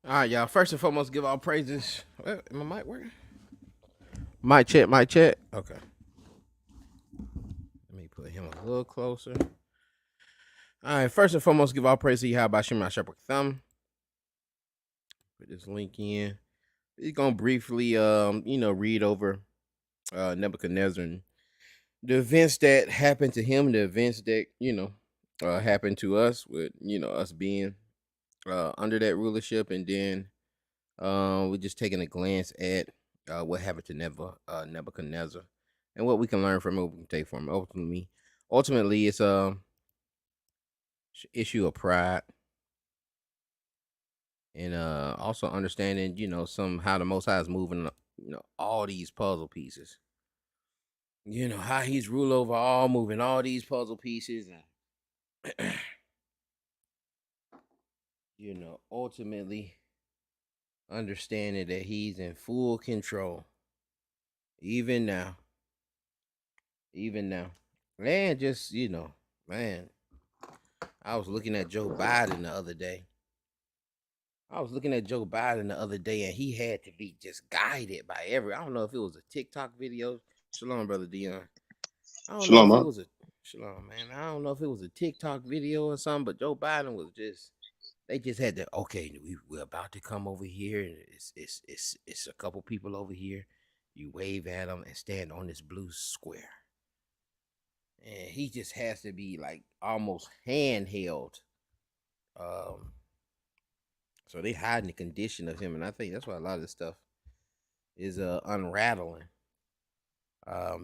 All right, y'all. First and foremost, give all praises. My mic working? Mic check, mic check. Okay. Let me put him a little closer. All right. First and foremost, give all praise to Yahweh Bashim Shepherd Thumb. Put this link in. We're gonna briefly, read over Nebuchadnezzar and the events that happened to him, the events that happened to us with us being under that rulership, and then we're just taking a glance at what happened to Nebuchadnezzar and what we can learn from it, what we can take from it. Ultimately, it's a issue of pride and also understanding, some how the Most High is moving, all these puzzle pieces. How he's ruled over all, moving all these puzzle pieces, and ultimately understanding that he's in full control, even now, even now, and just man. I was looking at Joe Biden the other day. And he had to be just guided by I don't know if it was a TikTok video. Shalom, brother Dion. I don't know Shalom, if it huh? was a Shalom, man. I don't know if it was a TikTok video or something, but Joe Biden was just. They just had to. Okay, we're about to come over here, and it's a couple people over here. You wave at them and stand on this blue square, and he just has to be like almost handheld. Um, So they hiding the condition of him, and I think that's why a lot of this stuff is unraveling.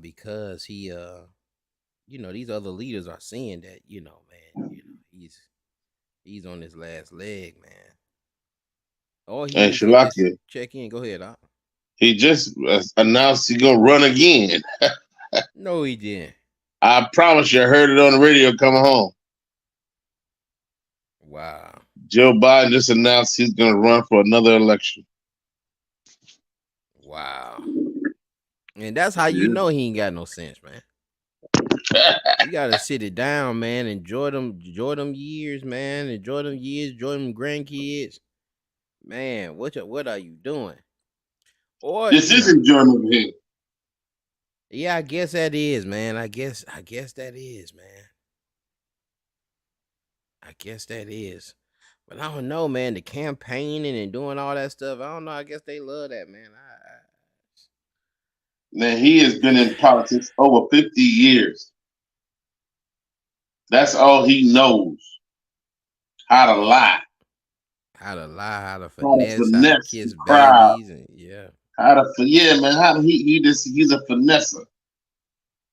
Because he these other leaders are seeing that, man, he's on his last leg, man. All he And needs to just Shalakia, check in. Go ahead, Doc. he just announced he's gonna run again. No, he didn't. I promise you, I heard it on the radio coming home. Wow. Joe Biden just announced he's gonna run for another election. Wow. And that's how you know he ain't got no sense, man. You gotta sit it down, man. Enjoy them years, man. Enjoy them years, enjoy them grandkids. Man, what are you doing? Or This is enjoyment here. yeah, I guess that is, man. I guess that is, man. I guess that is. But I don't know, man. The campaigning and doing all that stuff. I don't know. I guess they love that, man. Man, he has been in politics over 50 years. That's all he knows. How to lie, How to lie, how to how to finesse, how to finesse the kiss crowd, babies, and yeah. yeah, man, he's a finesser.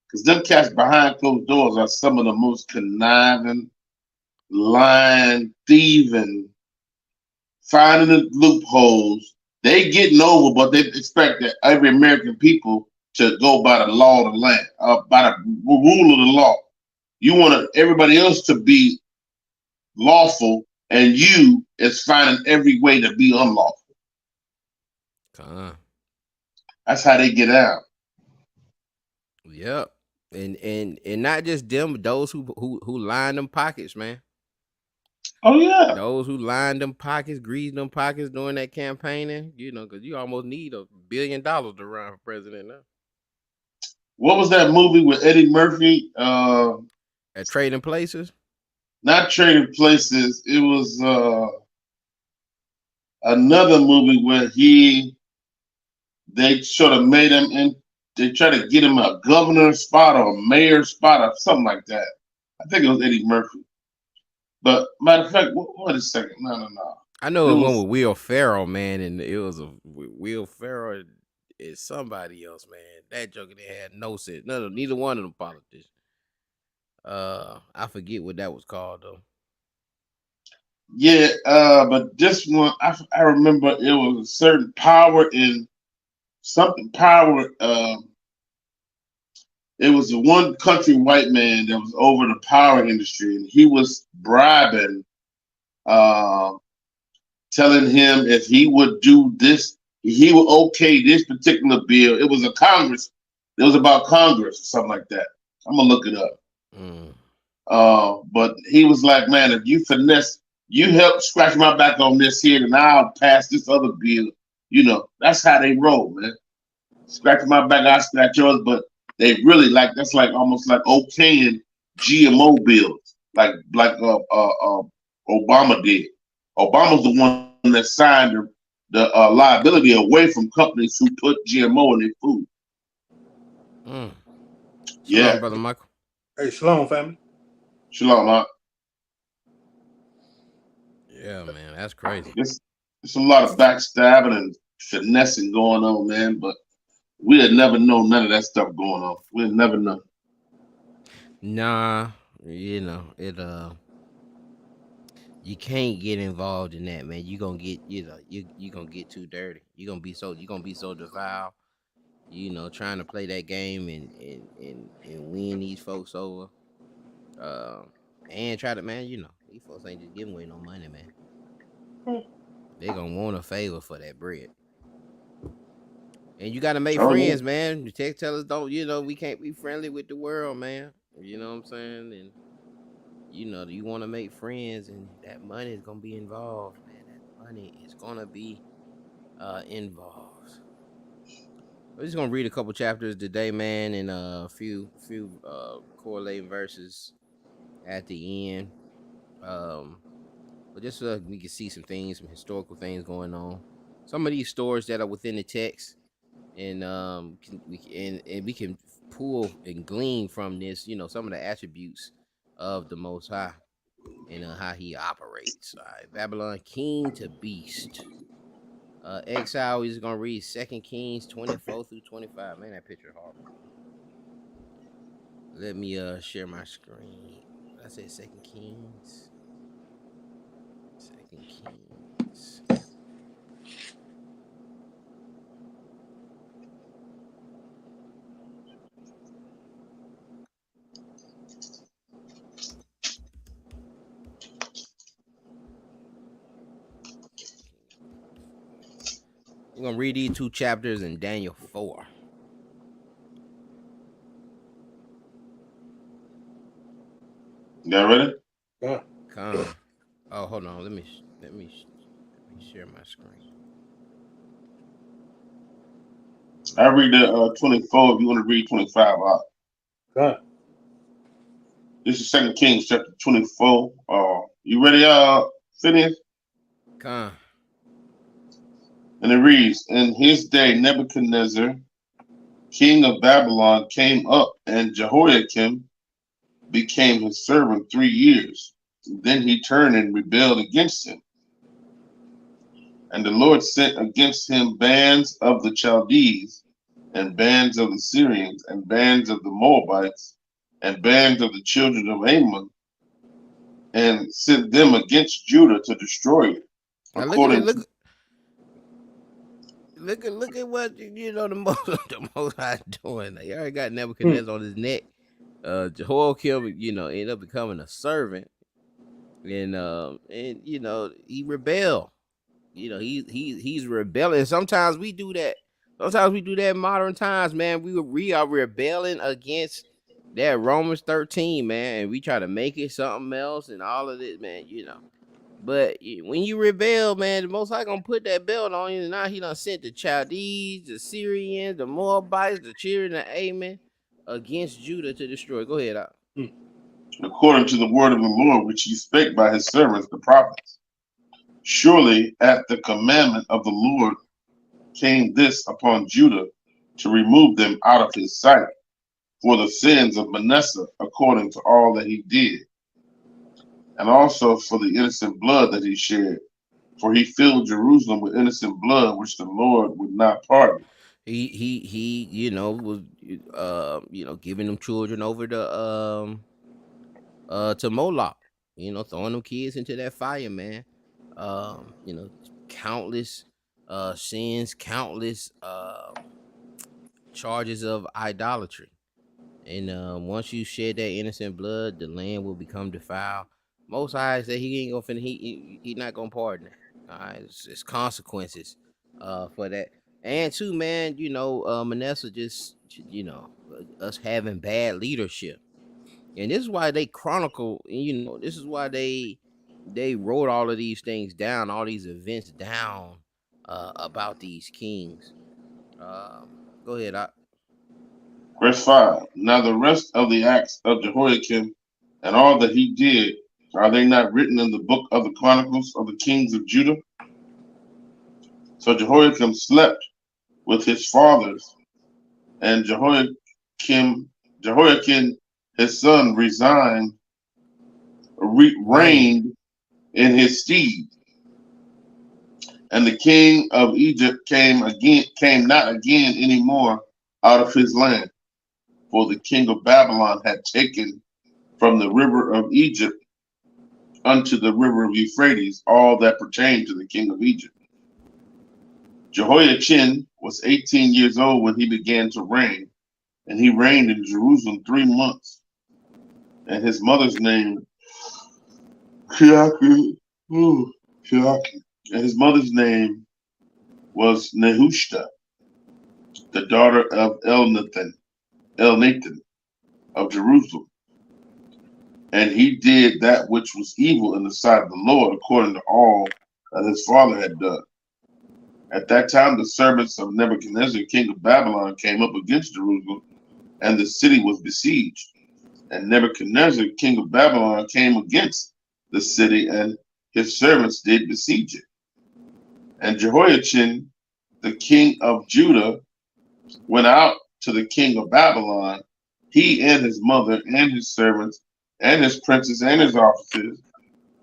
Because them cats behind closed doors are some of the most conniving, lying, thieving, finding the loopholes. They getting over, but they expect that every American people to go by the law of the land, by the rule of the law. You want everybody else to be lawful, and you is finding every way to be unlawful. Con. That's how they get out. Yep. And not just them, but those who line them pockets, man. Oh yeah. Those who lined them pockets, greased them pockets during that campaigning, because you almost need $1 billion to run for president now. What was that movie with Eddie Murphy? At Trading Places. Not Trading Places. It was another movie where they sort of made him in. They try to get him a governor spot or a mayor spot or something like that. I think it was Eddie Murphy. But matter of fact, wait a second. No. I know It it was one was with Will Ferrell, man, and it was Will Ferrell is somebody else, man. That joker they had no sense. Neither one of them politicians. I forget what that was called though. yeah. But this one, I remember it was a certain power in something power. It was a one country white man that was over the power industry, and he was bribing, uh, telling him if he would do this, he would okay this particular bill. It was a Congress. It was about Congress or something like that. I'm gonna look it up. Mm. But he was like, man, if you finesse. You help scratch my back on this here, and I'll pass this other bill. You know, that's how they roll, man. Scratch my back, I scratch yours, but they really like that's like almost like okaying GMO bills, Obama did. Obama's the one that signed the liability away from companies who put GMO in their food. Shalom, Yeah, brother Michael. Hey, shalom, family. shalom, man. Yeah, man, that's crazy. It's a lot of backstabbing and finessing going on, man. But we had never known none of that stuff going on. We had never known. Nah, you know it. You can't get involved in that, man. You gonna get, you gonna get too dirty. You gonna be so defiled. You know, trying to play that game and win these folks over. And try to, man. You know, these folks ain't just giving away no money, man. They gonna want a favor for that bread. And you gotta make friends, man. The tech tellers don't, we can't be friendly with the world, man. You know what I'm saying? And you want to make friends, and that money is gonna be involved, man. That money is gonna be involved. We're just gonna read a couple chapters today, man, and a few correlating verses at the end. But just so we can see some things, some historical things going on. Some of these stories that are within the text, and we can pull and glean from this, some of the attributes of the Most High and how He operates. All right, Babylon, king to beast. Exile. We're just gonna read 2 Kings 24 through 25. Man, that picture horrible. Let me share my screen. I said 2 Kings. 2 Kings. I'm gonna read these 2 chapters in Daniel 4. Y'all ready? Yeah. Come. Oh, hold on. Let me share my screen. I read the 24. If you want to read 25 out. Yeah. This is 2 Kings chapter 24. You ready, Phineas? Come. And it reads, in his day, Nebuchadnezzar, king of Babylon, came up, and Jehoiakim became his servant 3 years. Then he turned and rebelled against him. And the Lord sent against him bands of the Chaldees, and bands of the Syrians, and bands of the Moabites, and bands of the children of Ammon, and sent them against Judah to destroy it. Now look at what the most High doing. They already got Nebuchadnezzar on his neck. Jehoiakim, ended up becoming a servant, and he rebelled. He's rebelling. Sometimes we do that. Sometimes we do that in modern times, man. We are rebelling against that Romans 13, man, and we try to make it something else and all of this, man. But when you rebel, man, the Most High gonna put that belt on you. And now He done sent the Chaldees, the Syrians, the Moabites, the children of Ammon against Judah to destroy. Go ahead, out. According to the word of the Lord, which He spake by His servants, the prophets. Surely at the commandment of the Lord came this upon Judah to remove them out of His sight for the sins of Manasseh, according to all that he did, and also for the innocent blood that he shed. For he filled Jerusalem with innocent blood, which the Lord would not pardon. He was giving them children over to Moloch, throwing them kids into that fire, man. Countless sins, countless charges of idolatry. And once you shed that innocent blood, the land will become defiled. Most High said He ain't gonna he not gonna pardon it. All right, it's consequences for that. And too, man, Manasseh just us having bad leadership. And this is why they chronicle, this is why they they wrote all of these things down, all these events down about these kings. Go ahead. Verse 5. Now the rest of the acts of Jehoiakim and all that he did, are they not written in the book of the Chronicles of the kings of Judah? So Jehoiakim slept with his fathers, and Jehoiakim his son, reigned in his stead. And the king of Egypt came not again any more out of his land, for the king of Babylon had taken from the river of Egypt unto the river of Euphrates all that pertained to the king of Egypt. Jehoiachin was 18 years old when he began to reign, and he reigned in Jerusalem 3 months. And his mother's name, and his mother's name was Nehushta, the daughter of Elnathan of Jerusalem. And he did that which was evil in the sight of the Lord, according to all that his father had done. At that time, the servants of Nebuchadnezzar, king of Babylon, came up against Jerusalem, and the city was besieged. And Nebuchadnezzar, king of Babylon, came against the city, and his servants did besiege it. And Jehoiachin, the king of Judah, went out to the king of Babylon, he and his mother and his servants and his princes and his officers,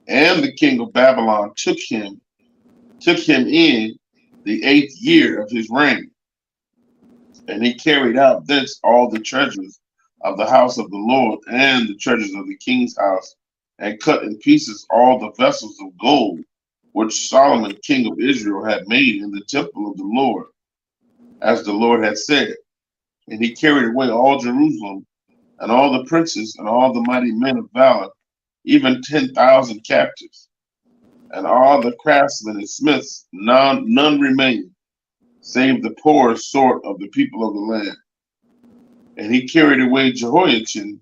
and the king of Babylon took him in the 8th year of his reign. And he carried out thence all the treasures of the house of the Lord and the treasures of the king's house, and cut in pieces all the vessels of gold which Solomon king of Israel had made in the temple of the Lord, as the Lord had said. And he carried away all Jerusalem, and all the princes, and all the mighty men of valor, even 10,000 captives. And all the craftsmen and smiths, none remained, save the poorest sort of the people of the land. And he carried away Jehoiachin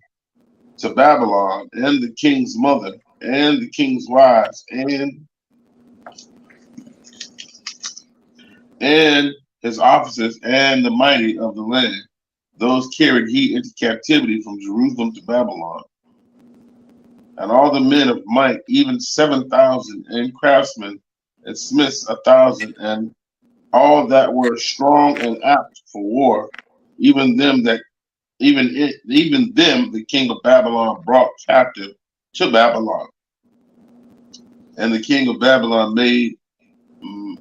to Babylon, and the king's mother, and the king's wives, and his officers, and the mighty of the land. Those carried he into captivity from Jerusalem to Babylon. And all the men of might, even 7,000, and craftsmen and smiths 1,000, and all that were strong and apt for war, even them the king of Babylon brought captive to Babylon. And the king of Babylon made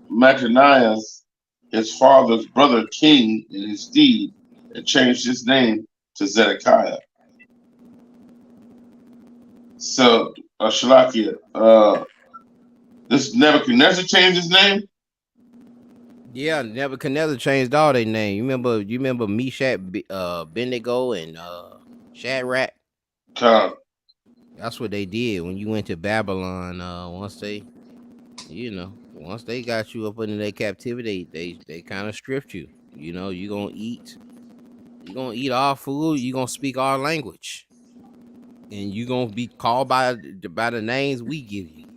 Mattanias, his father's brother, king in his stead, and changed his name to Zedekiah. So, Shalakia, this Nebuchadnezzar changed his name? Yeah, Nebuchadnezzar changed all their name. You remember Meshach, Abednego, and Shadrach? That's what they did when you went to Babylon. Once they got you up into their captivity, they kind of stripped you. You know, you're gonna eat our food. You're gonna speak our language, and you're gonna be called by the names we give you.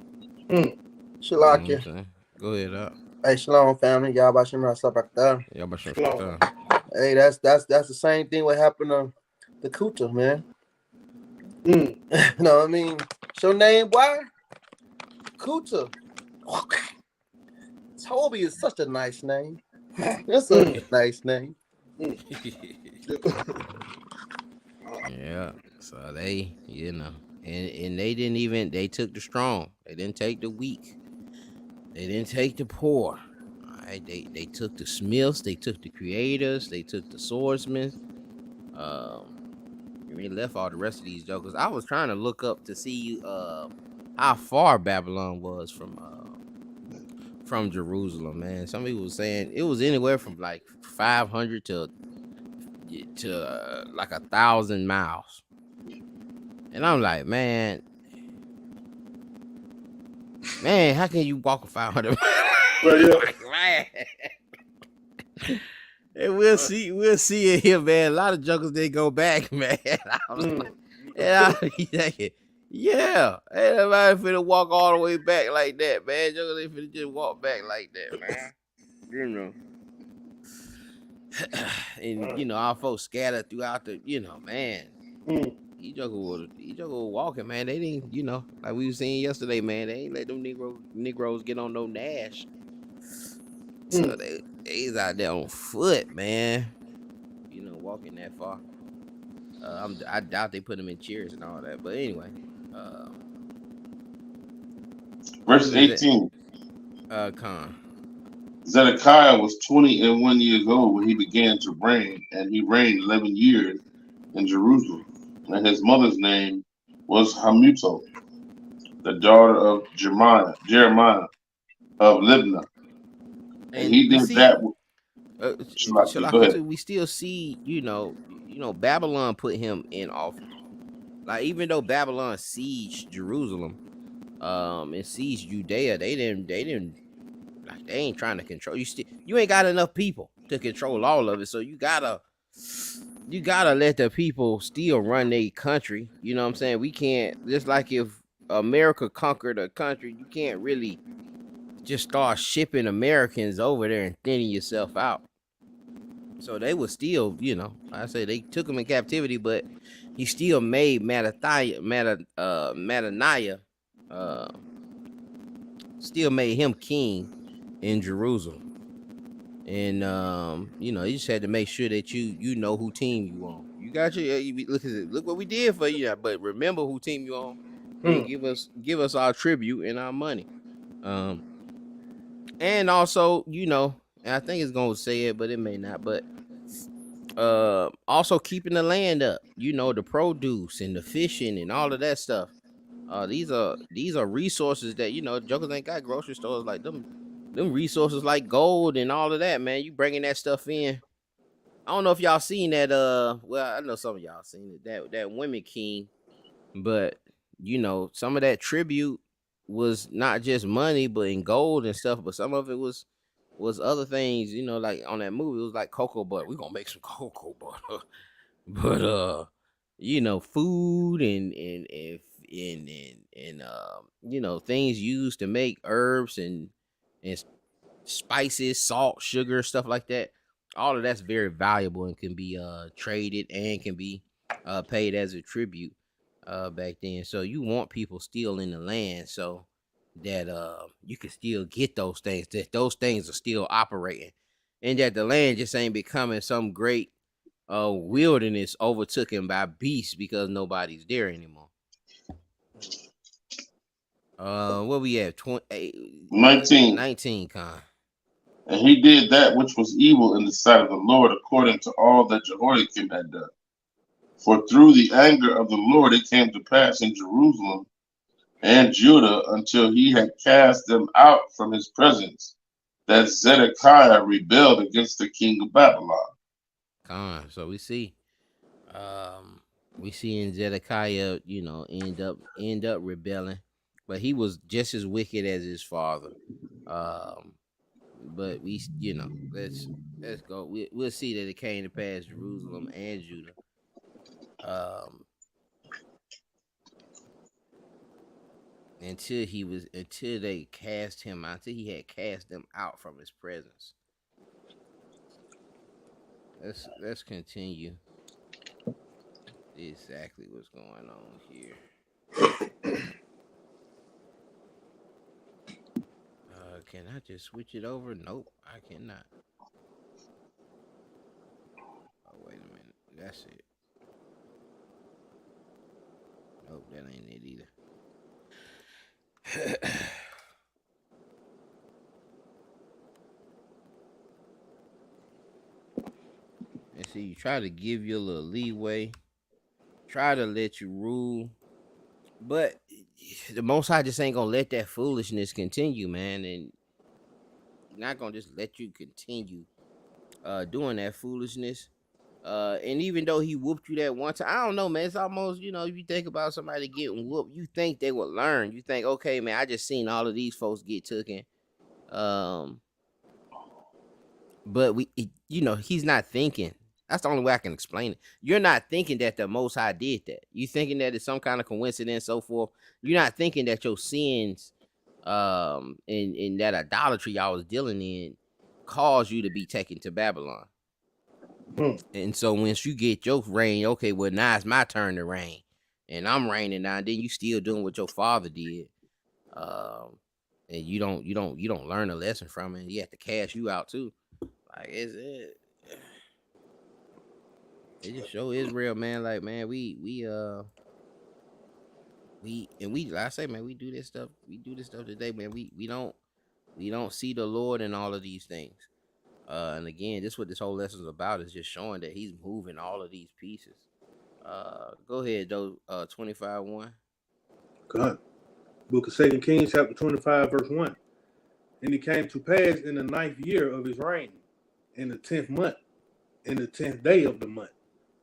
Shalakia. You know go ahead, Hey, shalom, family. Y'all about to stop right there. Yeah, but Hey, that's the same thing what happened to the Kuta, man. You know what I mean? So name why? Kuta. Toby is such a nice name. That's a nice name. Yeah. So they, and they didn't even, they took the strong. They didn't take the weak. They didn't take the poor. All right. They took the smiths. They took the creators. They took the swordsmen. They left all the rest of these jokers. I was trying to look up to see how far Babylon was from Jerusalem, man. Some people were saying it was anywhere from like 500 to like 1,000 miles. And I'm like, man, how can you walk a 500 miles? Well, yeah. Man. And we'll see it here, man. A lot of jokers they go back, man. I was like, Yeah, ain't nobody finna walk all the way back like that, man. Jokers ain't finna just walk back like that, man. You know. And you know, our folks scattered throughout the, man. Mm. These jokers were walking, man. They didn't, like we was saying yesterday, man. They ain't let them Negroes get on no Nash. So they's out there on foot, man. Walking that far. I doubt they put them in chairs and all that. But anyway, Verse 18. Con. Zedekiah was 21 years old when he began to reign, and he reigned 11 years in Jerusalem. And his mother's name was Hamutal, the daughter of Jeremiah of Libnah. And he did that. Go ahead. We still see, Babylon put him in office. Like, even though Babylon sieged Jerusalem, and sieged Judea, they ain't trying to control you. You ain't got enough people to control all of it, so you gotta let the people still run their country. You know what I'm saying? We can't, just like if America conquered a country, you can't really just start shipping Americans over there and thinning yourself out. So they were still, I say they took him in captivity, but he still made Mataniah, still made him king in Jerusalem. And he just had to make sure that you know who team you on. You got look what we did for you, but remember who team you on. And give us our tribute and our money. And also, and I think it's gonna say it, but it may not. But also keeping the land up, the produce and the fishing and all of that stuff. These are resources that jokers ain't got grocery stores like them. Them resources like gold and all of that, man. You bringing that stuff in. I don't know if y'all seen that. Well, I know some of y'all seen it. That Women King, but some of that tribute was not just money, but in gold and stuff. But some of it was other things. Like on that movie, it was like cocoa butter. We gonna make some cocoa butter, but food and things used to make herbs and spices, salt, sugar, stuff like that. All of that's very valuable and can be traded and can be paid as a tribute back then. So you want people still in the land so that you can still get those things, that those things are still operating, and that the land just ain't becoming some great wilderness overtaken by beasts because nobody's there anymore. What we have? 19 Con. And he did that which was evil in the sight of the Lord, according to all that Jehoiakim had done. For through the anger of the Lord it came to pass in Jerusalem and Judah, until he had cast them out from his presence, that Zedekiah rebelled against the king of Babylon. So we see in Zedekiah, end up rebelling, but he was just as wicked as his father. But we, let's go. We'll see that it came to pass Jerusalem and Judah. Until they cast him out, until he had cast them out from his presence. Let's continue. See exactly what's going on here. Can I just switch it over? Nope, I cannot. Oh, wait a minute. That's it. Nope, that ain't it either. And see, you try to give you a little leeway, try to let you rule, but the Most High just ain't gonna let that foolishness continue, man. And he's not gonna just let you continue doing that foolishness. And even though he whooped you that one time, I don't know, man. It's almost, if you think about somebody getting whooped, you think they would learn. You think, okay, man, I just seen all of these folks get taken. But he's not thinking. That's the only way I can explain it. You're not thinking that the Most High did that. You thinking that it's some kind of coincidence, so forth. You're not thinking that your sins, in that idolatry y'all was dealing in, caused you to be taken to Babylon. And so once you get your reign, okay, well now it's my turn to reign, and I'm reigning now. And then you still doing what your father did, and you don't learn a lesson from it. He have to cash you out too. Like it just show Israel, man. Like man, we like I say, man, we do this stuff today, man. We don't see the Lord in all of these things. And again, this is what this whole lesson is about, is just showing that he's moving all of these pieces. Go ahead, though. 25:1. God. Book of 2 Kings, chapter 25, verse 1. And it came to pass in the 9th year of his reign, in the 10th month, in the 10th day of the month,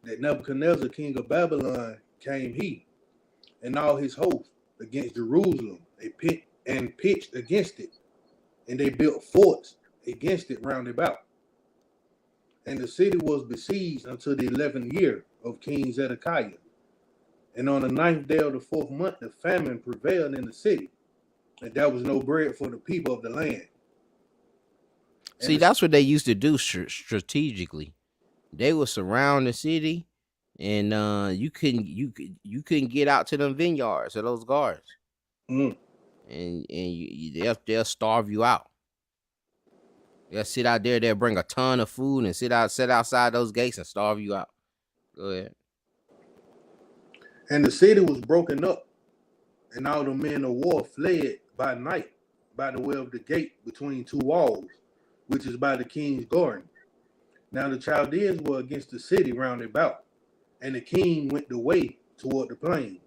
that Nebuchadnezzar, king of Babylon, came he, and all his host, against Jerusalem, and pitched against it. And they built forts against it round about. And the city was besieged until the 11th year of King Zedekiah. And on the 9th day of the 4th month, the famine prevailed in the city, and there was no bread for the people of the land. See, that's what they used to do strategically. They would surround the city, and you couldn't get out to them vineyards or those guards, and they'll starve you out. They'll sit out there. They'll bring a ton of food and sit outside those gates and starve you out. Go ahead. And the city was broken up, and all the men of war fled by night by the way of the gate between two walls, which is by the king's garden. Now the Chaldeans were against the city round about, and the king went the way toward the plain.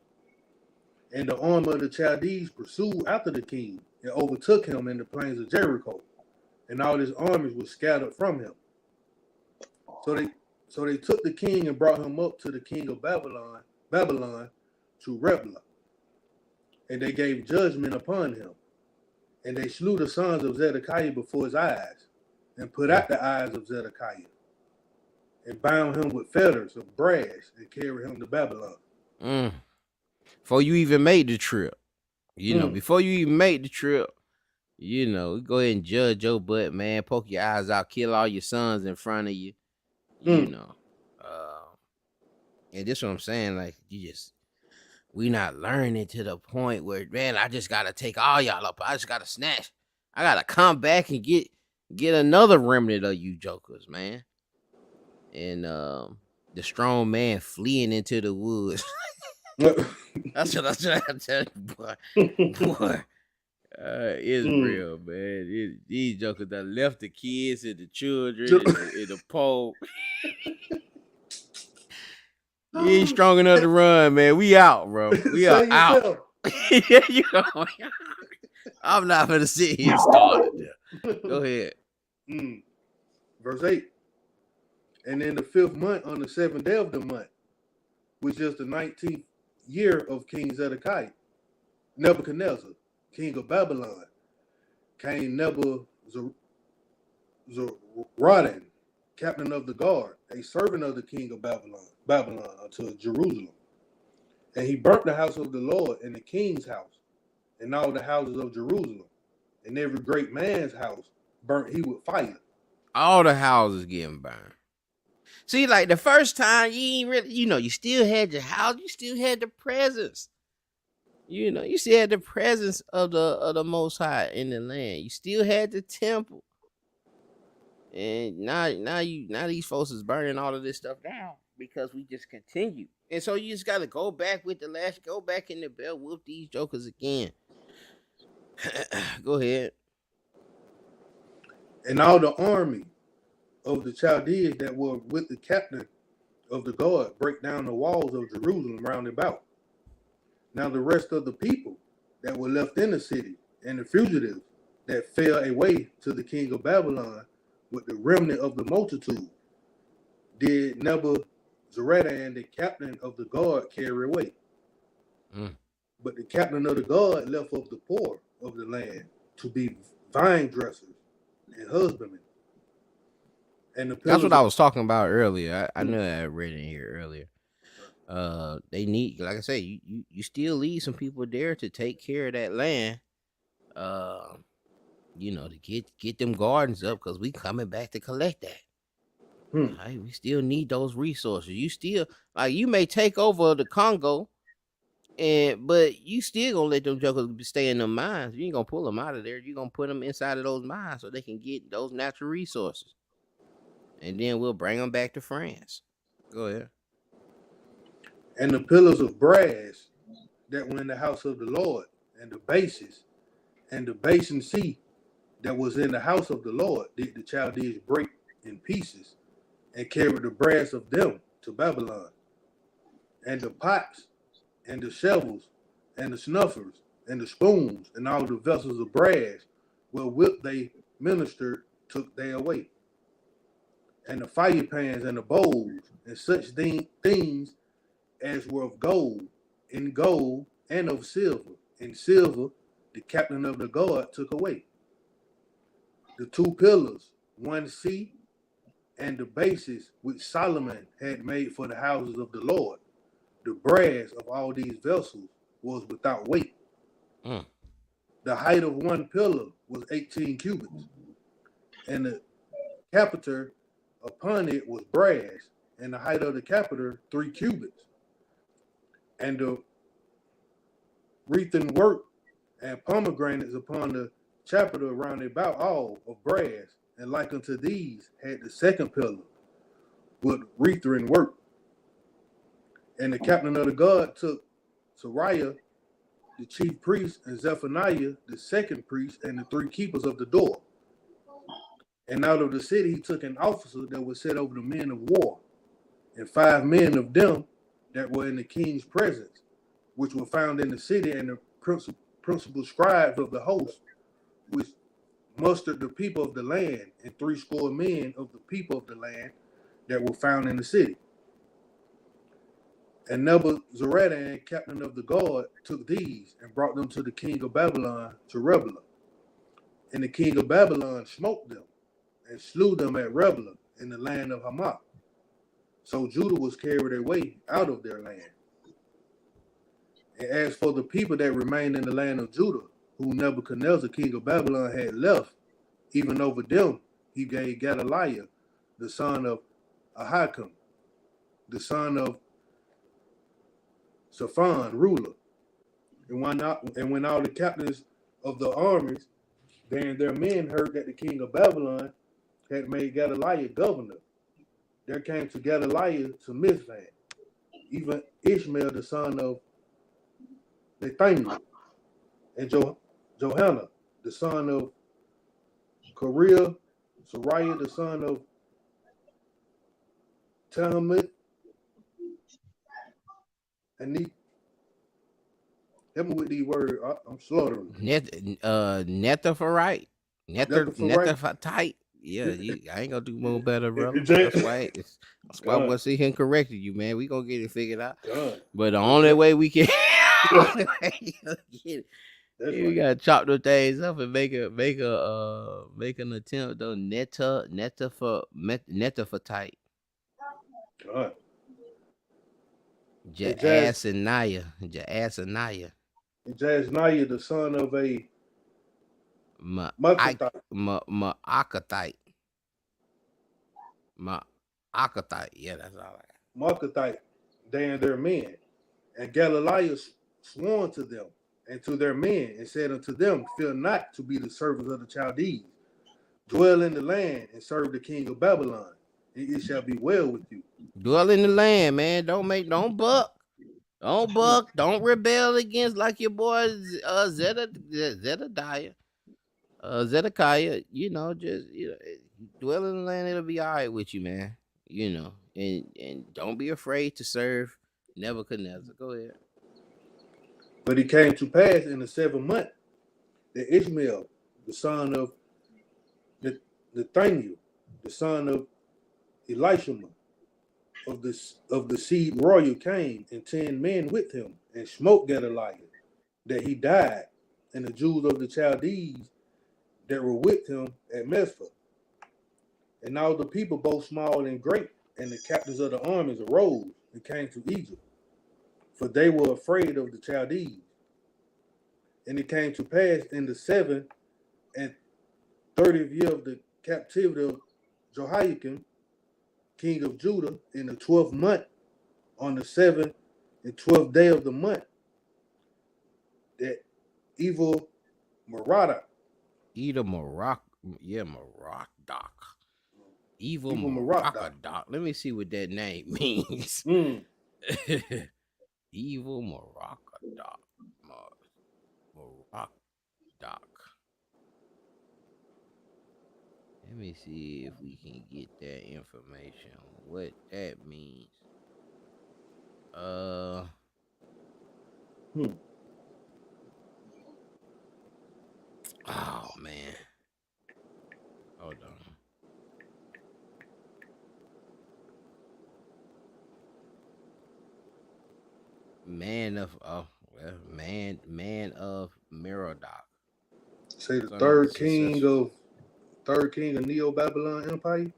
And the army of the Chaldees pursued after the king and overtook him in the plains of Jericho, and all his armies were scattered from him. So they took the king and brought him up to the king of Babylon to Riblah, and they gave judgment upon him. And they slew the sons of Zedekiah before his eyes, and put out the eyes of Zedekiah, and bound him with fetters of brass, and carried him to Babylon. Before you even made the trip, before you even made the trip, go ahead and judge your butt, man. Poke your eyes out, kill all your sons in front of you, and this is what I'm saying. Like, we not learning to the point where, man, I just gotta take all y'all up. I just gotta snatch. I gotta come back and get another remnant of you jokers, man. And the strong man fleeing into the woods. That's what I'm telling you, boy. Israel, man. These jokers that left the kids and the children and the poor. You ain't strong enough to run, man. We out, bro. We are out. I'm not gonna sit here and start it. Go ahead. Verse 8. And in the 5th month, on the 7th day of the month, which is the 19th year of King Zedekiah, Nebuchadnezzar, king of Babylon, came Nebuzaradan, captain of the guard, a servant of the king of Babylon, unto Jerusalem. And he burnt the house of the Lord and the king's house, and all the houses of Jerusalem, and every great man's house burnt he with fire. All the houses getting burned. See, like the first time, you ain't really, you still had your house, you still had the presence. You still had the presence of the Most High in the land. You still had the temple. And now these folks is burning all of this stuff down because we just continue. And so you just gotta go back with the lash, go back in the bell, whoop these jokers again. Go ahead. And all the army of the Chaldeans that were with the captain of the guard break down the walls of Jerusalem round about. Now the rest of the people that were left in the city and the fugitives that fell away to the king of Babylon with the remnant of the multitude did Nebuzaradan, the captain of the guard, carry away. But the captain of the guard left of the poor of the land to be vine dressers and husbandmen. And the That's pillars what I of was talking about earlier. I know I read in here earlier. They need, like I say, you still need some people there to take care of that land. To get them gardens up because we coming back to collect that. Hmm. Right? We still need those resources. You still you may take over the Congo, but you still gonna let them jokers stay in them mines. You ain't gonna pull them out of there. You gonna put them inside of those mines so they can get those natural resources, and then we'll bring them back to France. Go ahead. and the pillars of brass that were in the house of the Lord, and the bases, and the basin sea that was in the house of the Lord did the Chaldees break in pieces, and carried the brass of them to Babylon. And the pots, and the shovels, and the snuffers, and the spoons, and all the vessels of brass, wherewith they ministered, took they away. And the fire pans, and the bowls, and such things as were of gold, in gold, and of silver. In silver, the captain of the guard took away. The two pillars, one sea, and the bases which Solomon had made for the houses of the Lord. The brass of all these vessels was without weight. Mm. The height of one pillar was 18 cubits, and the capiter upon it was brass, and the height of the capiter 3 cubits. And the wreathen work and pomegranates upon the chapiter round about all of brass, and like unto these had the second pillar with wreathen work. And the captain of the guard took Sariah, the chief priest, and Zephaniah, the second priest, and the 3 keepers of the door. And out of the city he took an officer that was set over the men of war, and 5 men of them that were in the king's presence, which were found in the city, and the principal scribes of the host, which mustered the people of the land, and 80 men of the people of the land that were found in the city. And Nebuzaradan, captain of the guard, took these and brought them to the king of Babylon to Riblah. And the king of Babylon smote them and slew them at Riblah in the land of Hamath. So Judah was carried away out of their land. And as for the people that remained in the land of Judah, who Nebuchadnezzar, king of Babylon, had left, even over them he gave Gedaliah, the son of Ahikam, the son of Shaphan, ruler. And when all the captains of the armies and their men heard that the king of Babylon had made Gedaliah governor, there came to Gedaliah to Mizpah, even Ishmael the son of Nathaniel, and Johanna the son of Kareah, Sariah the son of Tahamith, and help me with these words. I'm slaughtering. Netherite. Netherite. Yeah, I ain't gonna do more better, brother. That's why I'm gonna sit here and correct you, man. We gonna get it figured out. But the only way we can we gotta chop those things up and make an attempt though. Netherite. God. Jaasaniah. And Jaasaniah the son of a Maakathite. Maakathite. Yeah, that's all I got. Maakathite, they and their men. And Gedaliah sworn to them and to their men, and said unto them, fear not to be the servants of the Chaldees. Dwell in the land and serve the king of Babylon, and it shall be well with you. Dwell in the land, man. Don't buck. Don't rebel against like your boy Zedekiah. Dwell in the land, it'll be all right with you, man. And don't be afraid to serve Nebuchadnezzar. Go ahead. But it came to pass in the 7th month that Ishmael, the son of Nathaniel, the son of Elishama, of the seed royal, came, and 10 men with him, and smote Gedaliah, that he died, and the Jews of the Chaldees that were with him at Mizpah. And all the people, both small and great, and the captains of the armies arose and came to Egypt, for they were afraid of the Chaldees. And it came to pass in the 7th and 30th year of the captivity of Jehoiakim, king of Judah, in the 12th month, on the 7th and 12th day of the month, that evil Merodach, Evil Merodach. Evil evil Merodach, Merodach. Let me see what that name means. Evil Merodach. Merodach. Let me see if we can get that information on what that means. Oh man. Hold on. Man of Merodach. say the Son of third the king successor. of Neo-Babylon Empire.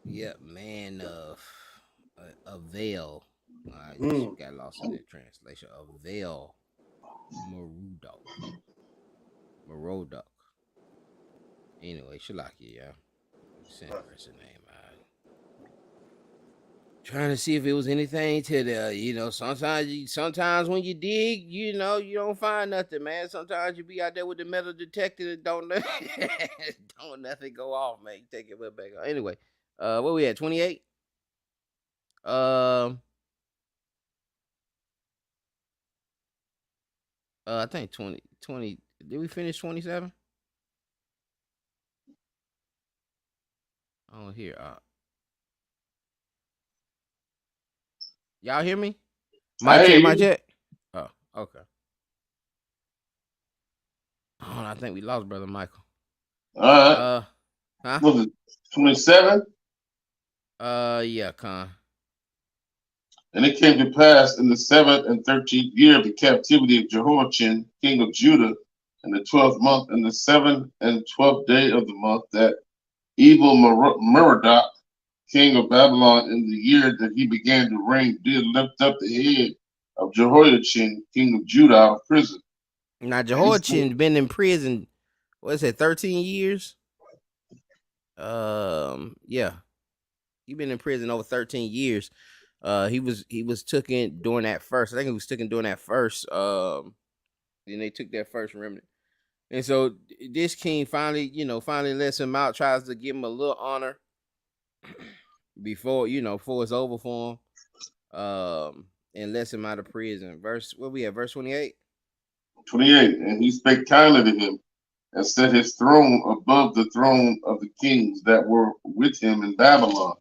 Yep, man of Avail. I just got lost in that translation. Avail Merodach. Anyway, Shalaki, yeah. Send the rest of the name out. Trying to see if it was anything to the, sometimes when you dig, you don't find nothing, man. Sometimes you be out there with the metal detector and don't nothing go off, man. You take it back on. Anyway, what we at? 28? I think 20. Did we finish 27? Oh, here. Y'all hear me? My check. Oh, okay. Oh, I think we lost Brother Michael. Huh? Was it 27? Yeah, Con. And it came to pass in the 7th and 13th year of the captivity of Jehoiachin, king of Judah, in the 12th month, and the 7th and 12th day of the month, that evil Merodach, king of Babylon, in the year that he began to reign, did lift up the head of Jehoiachin, king of Judah, out of prison. Now Jehoiachin been in prison, what is it, 13 years? Yeah. He been in prison over 13 years. He was taken during that first. I think he was taken during that first. Then they took that first remnant. And so this king finally lets him out, tries to give him a little honor before it's over for him. And lets him out of prison. Verse 28? 28. And he spake kindly to him, and set his throne above the throne of the kings that were with him in Babylon,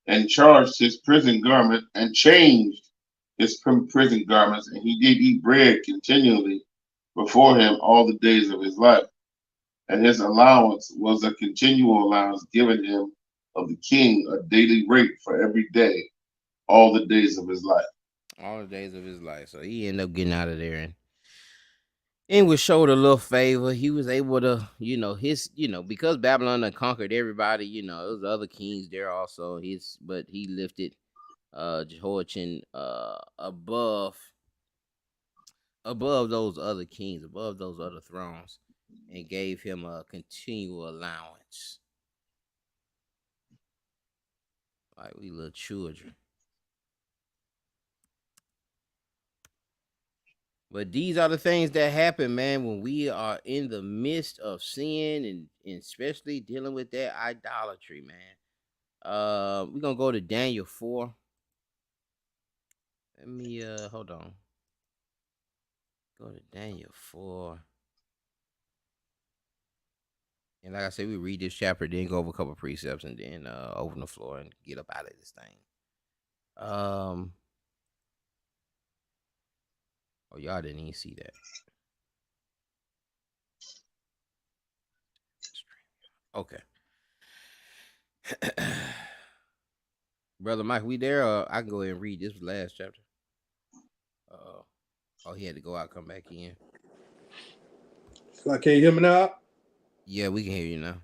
and charged his prison garment, and changed his prison garments, and he did eat bread continually before him all the days of his life. And his allowance was a continual allowance given him of the king, a daily rate for every day, all the days of his life. All the days of his life. So he ended up getting out of there and was showed a little favor. He was able to, because Babylon had conquered everybody, there was other kings there also. But he lifted Jehoiachin above those other kings, above those other thrones, and gave him a continual allowance. Like we little children. But these are the things that happen, man, when we are in the midst of sin and especially dealing with that idolatry, man. We're gonna go to Daniel 4. Let me hold on. Go to Daniel 4. And like I said, we read this chapter, then go over a couple precepts, and then open the floor and get up out of this thing. Oh, y'all didn't even see that. Okay. Brother Mike, we there? I can go ahead and read this last chapter. Oh, he had to go out, come back in. So, can you hear me now? Yeah, we can hear you now.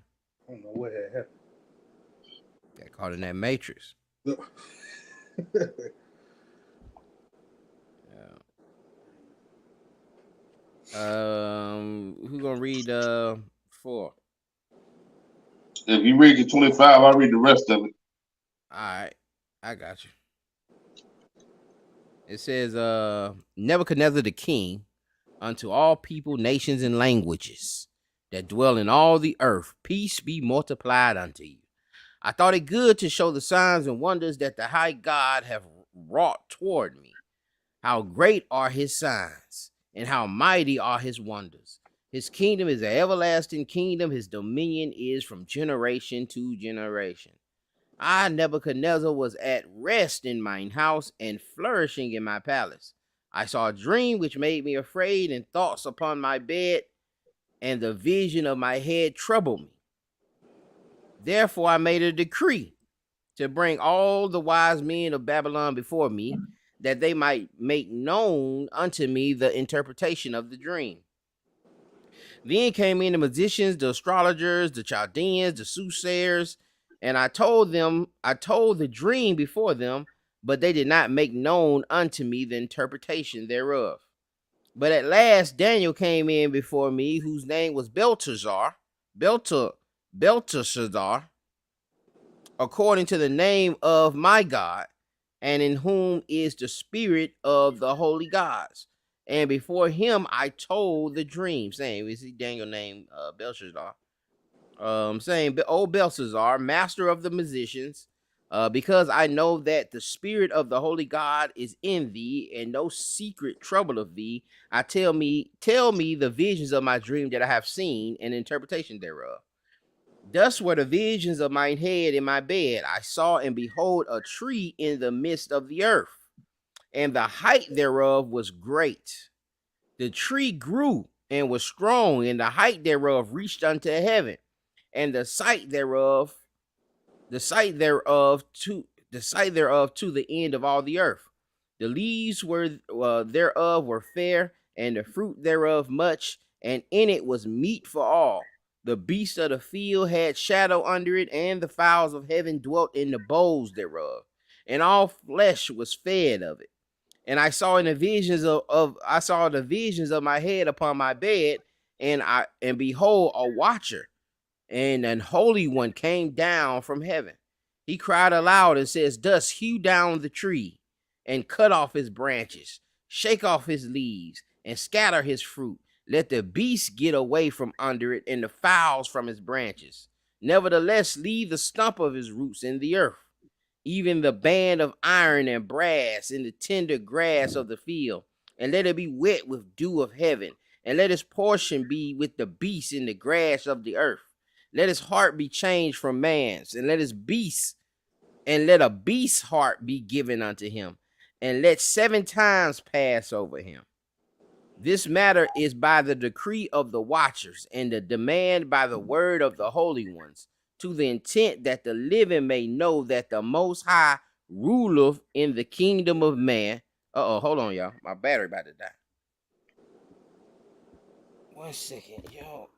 I don't know what had happened. Got caught in that matrix. Look. Who gonna read 4? If you read the 25, I'll read the rest of it. All right, I got you. It says, Nebuchadnezzar the king, unto all people, nations, and languages that dwell in all the earth, peace be multiplied unto you. I thought it good to show the signs and wonders that the high God have wrought toward me. How great are his signs, and how mighty are his wonders. His kingdom is an everlasting kingdom. His dominion is from generation to generation. I, Nebuchadnezzar, was at rest in mine house and flourishing in my palace. I saw a dream which made me afraid, and thoughts upon my bed, and the vision of my head troubled me. Therefore I made a decree to bring all the wise men of Babylon before me, that they might make known unto me the interpretation of the dream. Then came in the magicians, the astrologers, the Chaldeans, the soothsayers, and I told the dream before them, but they did not make known unto me the interpretation thereof. But at last Daniel came in before me, whose name was Belteshazzar, according to the name of my God, and in whom is the spirit of the holy gods. And before him I told the dream, saying, we see Daniel named Belshazzar, saying, O Belshazzar, master of the musicians, because I know that the spirit of the holy God is in thee, and no secret trouble of thee, I tell me the visions of my dream that I have seen, and interpretation thereof. Thus were the visions of mine head in my bed. I saw and behold a tree in the midst of the earth, and the height thereof was great. The tree grew and was strong, and the height thereof reached unto heaven, and the sight thereof to the end of all the earth. The leaves thereof were fair, and the fruit thereof much, and in it was meat for all. The beasts of the field had shadow under it, and the fowls of heaven dwelt in the boughs thereof, and all flesh was fed of it. And I saw in the visions the visions of my head upon my bed, and behold, a watcher and an holy one came down from heaven. He cried aloud and says, thus hew down the tree, and cut off his branches, shake off his leaves, and scatter his fruit. Let the beasts get away from under it, and the fowls from his branches. Nevertheless, leave the stump of his roots in the earth, even the band of iron and brass in the tender grass of the field, and let it be wet with dew of heaven, and let his portion be with the beasts in the grass of the earth. Let his heart be changed from man's, and let a beast's heart be given unto him, and let 7 times pass over him. This matter is by the decree of the watchers, and the demand by the word of the holy ones, to the intent that the living may know that the Most High ruleth in the kingdom of man. Hold on, y'all. My battery about to die. 1 second, y'all.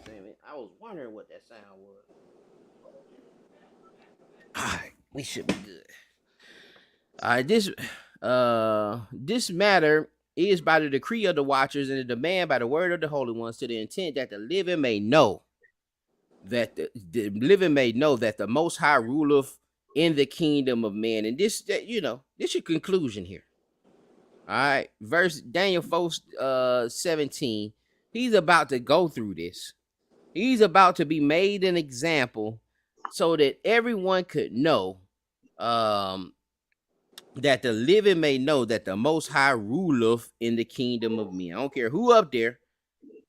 Damn it. I was wondering what that sound was. All right, we should be good. All right, this matter is by the decree of the watchers, and the demand by the word of the holy ones, to the intent that the living may know that the Most High ruleth in the kingdom of man. And this your conclusion here. All right, verse Daniel 4:17. He's about to go through this. He's about to be made an example, so that everyone could know, that the living may know that the Most High ruleth in the kingdom of men. I don't care who up there,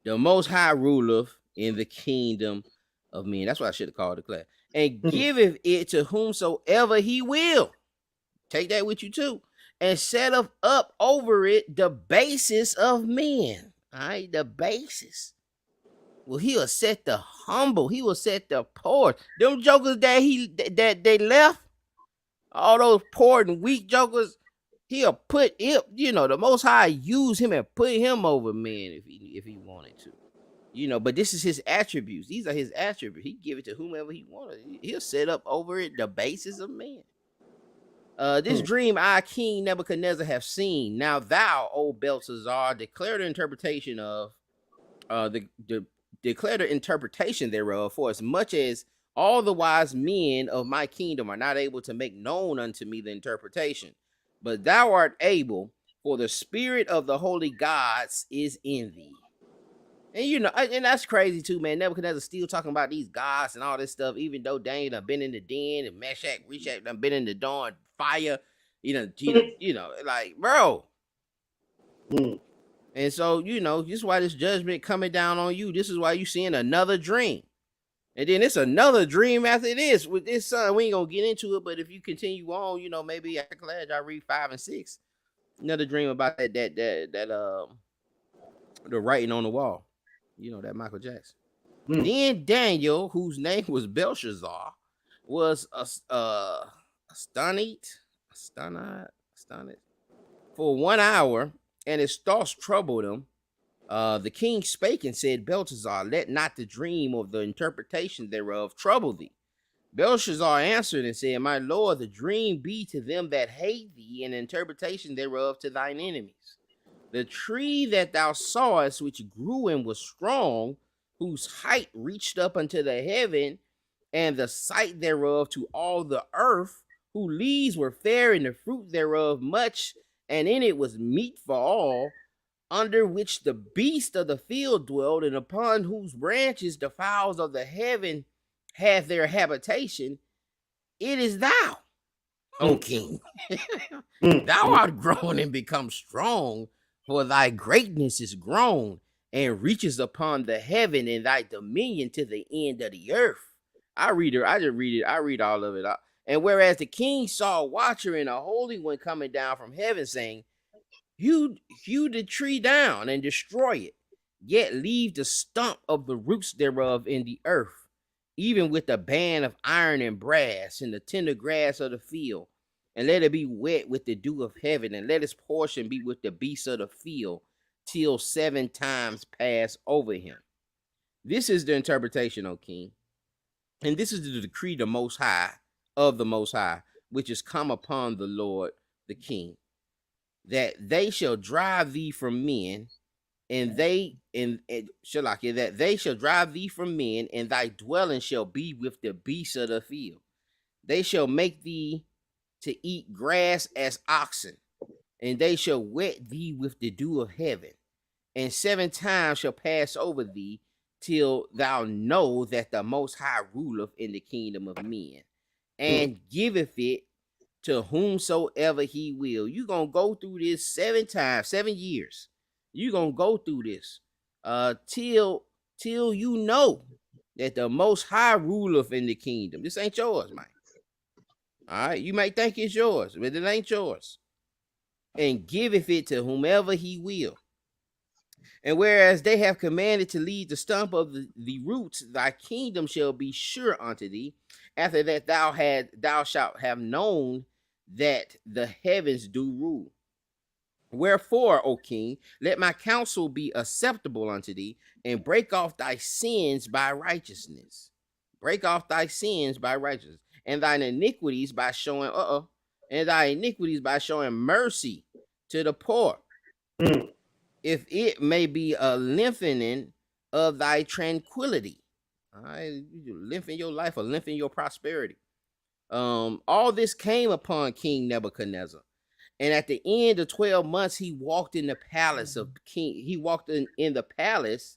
the Most High ruleth in the kingdom of men. That's what I should have called the class. And giveth it to whomsoever he will. Take that with you too. And set up over it the basis of men. All right, the basis. Well, he will set the humble. He will set the poor. Them jokers that they left, all those poor and weak jokers, he'll put him, the Most High use him and put him over men if he wanted to. But this is his attributes. These are his attributes. He give it to whomever he wanted. He'll set up over it the basis of man. This dream I, King Nebuchadnezzar, have seen. Now thou, O Belshazzar, declare the interpretation of declare the interpretation thereof, for as much as all the wise men of my kingdom are not able to make known unto me the interpretation. But thou art able, for the spirit of the holy gods is in thee. And and that's crazy too, man. Nebuchadnezzar still talking about these gods and all this stuff, even though Daniel done been in the den and Meshach, Reshach done been in the dawn fire. Like, bro. And so, this is why this judgment coming down on you. This is why you seeing another dream. And then it's another dream after this with this son. We ain't gonna get into it, but if you continue on, maybe after class I read 5 and 6. Another dream about that the writing on the wall. That Michael Jackson. Then Daniel, whose name was Belshazzar, was astonished for 1 hour, and his thoughts troubled him. The king spake and said, Belshazzar, let not the dream or the interpretation thereof trouble thee. Belshazzar answered and said, my lord, the dream be to them that hate thee, and the interpretation thereof to thine enemies. The tree that thou sawest, which grew and was strong, whose height reached up unto the heaven, and the sight thereof to all the earth, whose leaves were fair, and the fruit thereof much, and in it was meat for all, under which the beasts of the field dwelled, and upon whose branches the fowls of the heaven have their habitation. It is thou, O king. Thou art grown and become strong, for thy greatness is grown, and reaches upon the heaven, and thy dominion to the end of the earth. I read all of it. And whereas the king saw a watcher and a holy one coming down from heaven, saying, hew the tree down and destroy it, yet leave the stump of the roots thereof in the earth, even with the band of iron and brass, and the tender grass of the field, and let it be wet with the dew of heaven, and let its portion be with the beasts of the field, till 7 times pass over him. This is the interpretation, O king, and this is the decree of the Most High, which is come upon the Lord the king, that they shall drive thee from men, that they shall drive thee from men, and thy dwelling shall be with the beasts of the field. They shall make thee to eat grass as oxen, and they shall wet thee with the dew of heaven, and 7 times shall pass over thee, till thou know that the Most High ruleth in the kingdom of men, and giveth it to whomsoever he will. You gonna go through this 7 times, 7 years. You gonna go through this till you know that the Most High ruleth in the kingdom. This ain't yours, man. All right, you may think it's yours, but it ain't yours. And giveth it to whomever he will. And whereas they have commanded to leave the stump of the roots, thy kingdom shall be sure unto thee. After that thou shalt have known that the heavens do rule. Wherefore, O king, let my counsel be acceptable unto thee, and break off thy sins by righteousness. Break off thy sins by righteousness, and thine iniquities by showing mercy to the poor. If it may be a lengthening of thy tranquility. All right, lengthen your life or lengthen your prosperity. All this came upon King Nebuchadnezzar. And at the end of 12 months, he walked in the palace of in the palace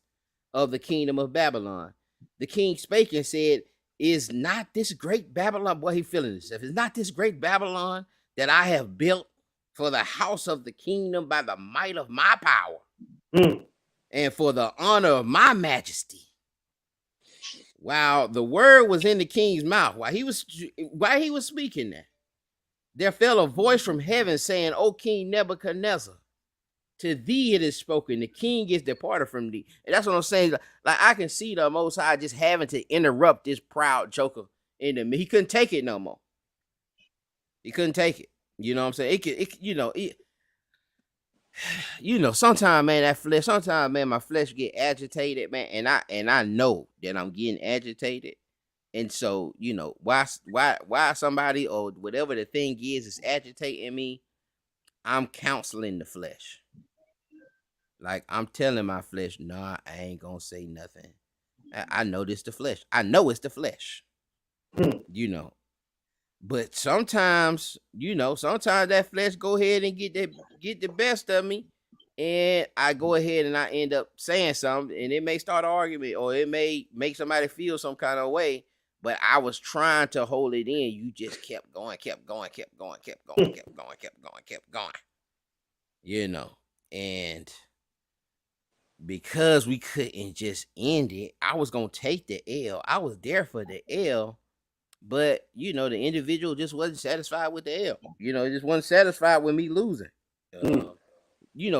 of the kingdom of Babylon. The king spake and said, is not this great Babylon? Boy, he feeling himself. Is not this great Babylon that I have built for the house of the kingdom by the might of my power and for the honor of my majesty? While the word was in the king's mouth, while he was speaking there fell a voice from heaven saying, O King Nebuchadnezzar, to thee it is spoken, the king is departed from thee. And that's what I'm saying. Like, I can see the Most High just having to interrupt this proud joker in the. He couldn't take it no more. He couldn't take it. You know what I'm saying? Sometimes, man, sometimes, man, my flesh get agitated, man, and I know that I'm getting agitated. And so, why somebody or whatever the thing is agitating me, I'm counseling the flesh. Like, I'm telling my flesh, nah, I ain't gonna say nothing. I know this the flesh. I know it's the flesh. But sometimes, sometimes that flesh go ahead and get the best of me. And I go ahead and I end up saying something, and it may start an argument, or it may make somebody feel some kind of way. But I was trying to hold it in. You just kept going. And because we couldn't just end it, I was gonna take the L. I was there for the L, but the individual just wasn't satisfied with the L. Just wasn't satisfied with me losing.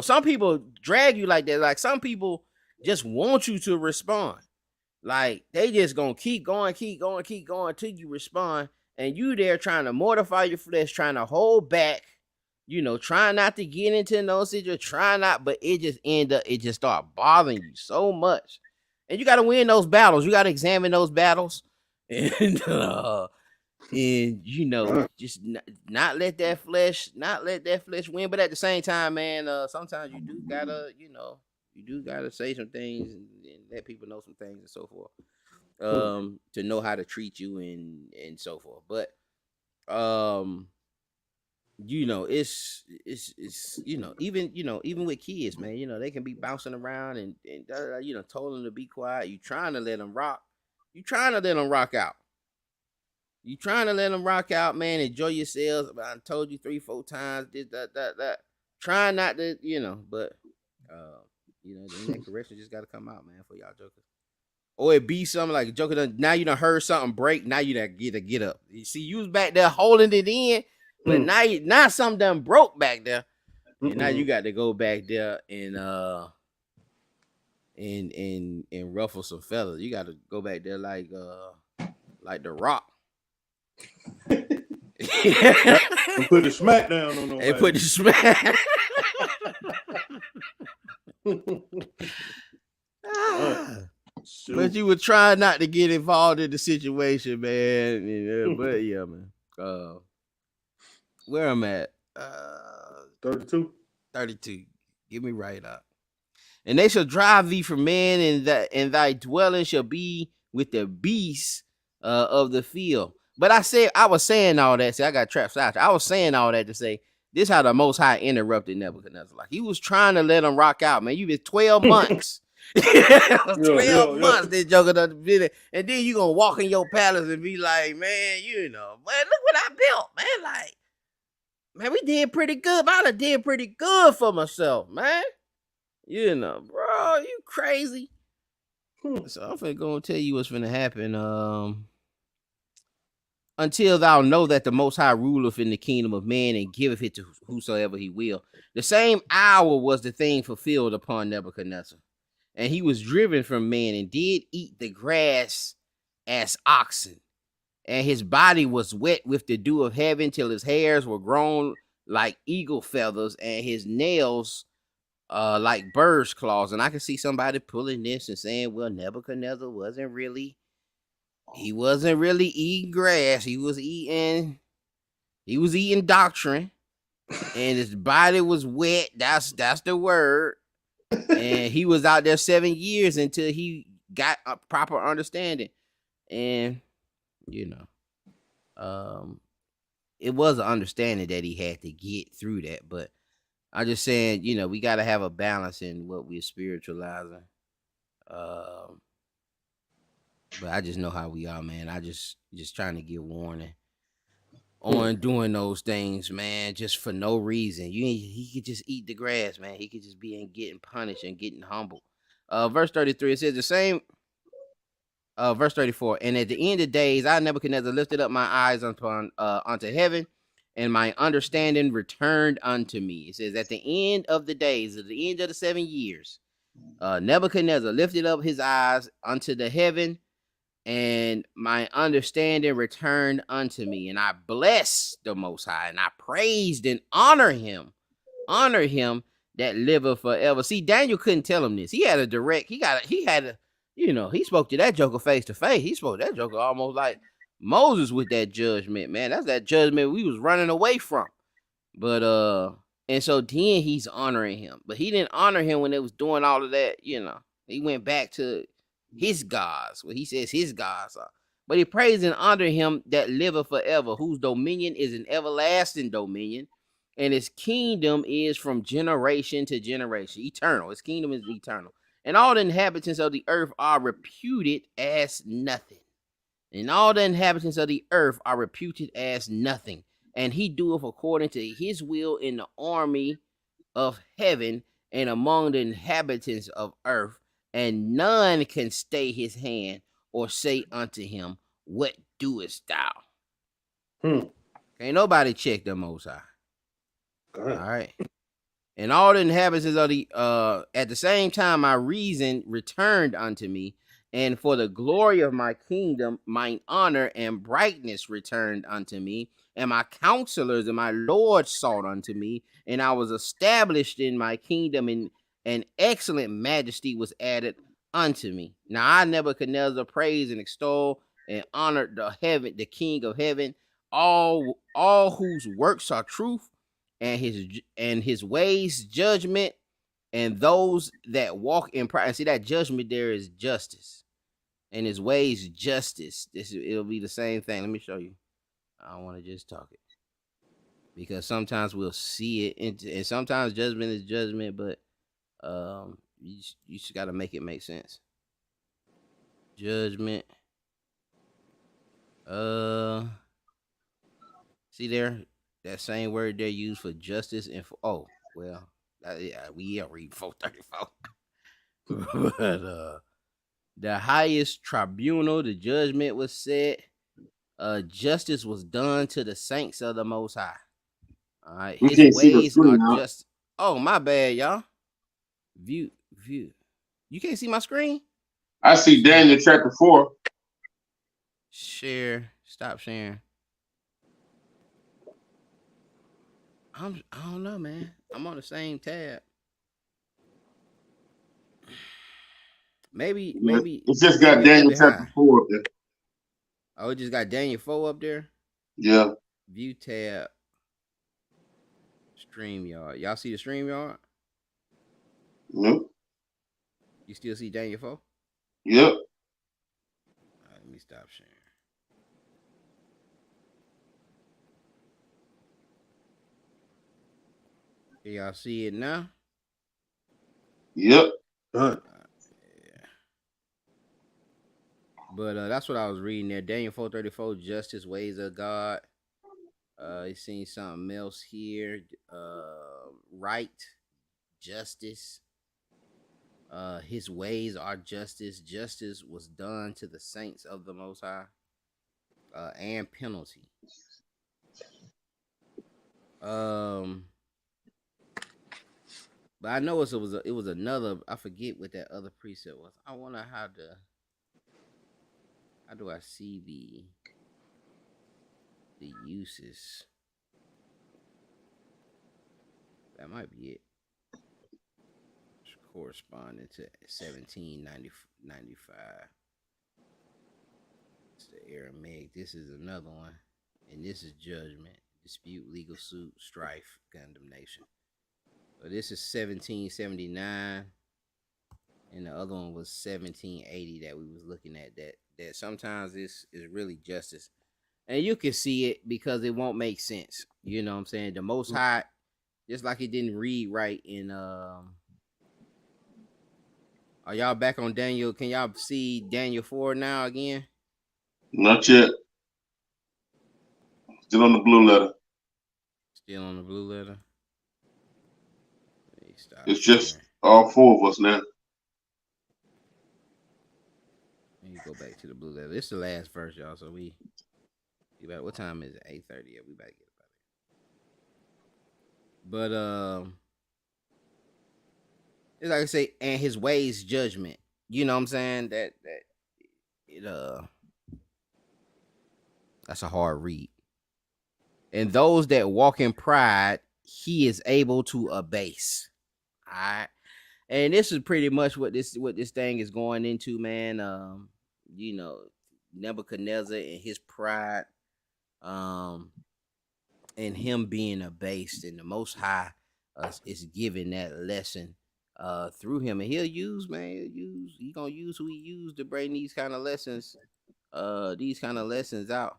Some people drag you like that. Like, some people just want you to respond. Like, they just gonna keep going till you respond, and you there trying to mortify your flesh, trying to hold back, trying not to get into no situation, but it just start bothering you so much. And you gotta win those battles. You gotta examine those battles. And just not let that flesh win. But at the same time, man, sometimes you do gotta say some things and let people know some things and so forth, to know how to treat you and so forth. But it's even with kids, man, they can be bouncing around and told them to be quiet. You trying to let them rock. You trying to let them rock out. You trying to let them rock out, man. Enjoy yourselves. I told you 3-4 times this, that. Trying not to, but then that correction just gotta come out, man, for y'all jokers. Or it be something like a joker now you done heard something break. Now you done get up. You see, you was back there holding it in, but now something done broke back there. And now you got to go back there and ruffle some feathers. You got to go back there like The Rock. And put the smack down on them. And put the smack. But you were trying not to get involved in the situation, man. But yeah, man. Where I'm at? 32. Get me right up. And they shall drive thee from man, and thy dwelling shall be with the beasts of the field. But I was saying all that. See, I got trapped out. I was saying all that to say this how the Most High interrupted Nebuchadnezzar. Like, he was trying to let him rock out, man. You been 12 months. 12 months they joking on the video. And then you gonna walk in your palace and be like, man, man, look what I built, man. Like, man, we did pretty good. I done did pretty good for myself, man. Bro, you crazy. So I'm finna go and tell you what's finna happen. Until thou know that the Most High ruleth in the kingdom of man and giveth it to whosoever he will. The same hour was the thing fulfilled upon Nebuchadnezzar. And he was driven from man and did eat the grass as oxen. And his body was wet with the dew of heaven till his hairs were grown like eagle feathers and his nails like bird's claws. And I can see somebody pulling this and saying, well, Nebuchadnezzar wasn't really eating grass. He was eating doctrine. And his body was wet. That's the word. And he was out there 7 years until he got a proper understanding. And it was an understanding that he had to get through that. But I'm just saying, we got to have a balance in what we're spiritualizing. But I just know how we are, man. I just trying to give warning on doing those things, man, just for no reason. He could just eat the grass, man. He could just be getting punished and getting humbled. Verse 33, it says the same. Verse 34, and at the end of days, I, Nebuchadnezzar, lifted up my eyes unto heaven, and my understanding returned unto me. It says, at the end of the days, at the end of the 7 years, Nebuchadnezzar lifted up his eyes unto the heaven, and my understanding returned unto me, and I blessed the Most High, and I praised and honor him that liveth forever. See, Daniel couldn't tell him this. He had a direct, he had a, he spoke to that joker face to face. He spoke to that joker almost like Moses with that judgment, man. That's that judgment we was running away from. But and so then he's honoring him. But he didn't honor him when they was doing all of that, He went back to his gods, what he says his gods are. But he praised and honored him that liveth forever, whose dominion is an everlasting dominion, and his kingdom is from generation to generation, eternal. His kingdom is eternal. And all the inhabitants of the earth are reputed as nothing. And all the inhabitants of the earth are reputed as nothing. And he doeth according to his will in the army of heaven and among the inhabitants of earth. And none can stay his hand or say unto him, what doest thou? Ain't nobody check the Most High. All right. And all the inhabitants of the at the same time my reason returned unto me, and for the glory of my kingdom mine honor and brightness returned unto me, and my counselors and my lords sought unto me, and I was established in my kingdom, and an excellent majesty was added unto me. Now I Nebuchadnezzar praise and extol and honor the King of heaven, all whose works are truth, and his ways judgment, and those that walk in pride. And see, that judgment there is justice, and his ways justice. It'll be the same thing. Let me show you. I don't want to just talk it, because sometimes we'll see it, and sometimes judgment is judgment, but you just got to make it make sense. Judgment. See there, that same word they use for justice and for we read 434. But the highest tribunal, the judgment was set. Justice was done to the saints of the Most High. All right, his ways are just. Oh, my bad, y'all. View. You can't see my screen? I see Daniel chapter 4. Share. Stop sharing. I don't know, man. I'm on the same tab. Maybe it's just got Daniel chapter 4 up there. Oh, it just got Daniel 4 up there? Yeah. View tab. StreamYard. Y'all see the StreamYard? Yep. You still see Daniel 4? Yep. All right, let me stop sharing. Can y'all see it now? Yep. Yeah. But that's what I was reading there. Daniel 4:34, justice, ways of God. You seen something else here. Right, justice. His ways are justice. Justice was done to the saints of the Most High. And penalty. But I know it was another. I forget what that other precept was. I wonder how do I see the uses? That might be it. It's corresponding to 1795. It's the Aramaic. This is another one, and this is judgment, dispute, legal suit, strife, condemnation. So this is 1779, and the other one was 1780 that we was looking at. That sometimes this is really justice, and you can see it because it won't make sense. You know what I'm saying? The Most High, just like it didn't read right in. Are y'all back on Daniel? Can y'all see Daniel 4 now again? Not yet. Still on the blue letter. Still on the blue letter. It's just all 4 of us now. Let me go back to the blue letter. This is the last verse, y'all. So we about, what time is it? 8:30. Yeah, we about to get about it. But it's like I say, and his ways judgment. You know what I'm saying? That it That's a hard read. And those that walk in pride, he is able to abase. All right. And this is pretty much what this thing is going into, man. You know, Nebuchadnezzar and his pride, um, and him being abased, and the Most High is giving that lesson through him, and he'll use, man, he gonna use who he used to bring these kind of lessons out.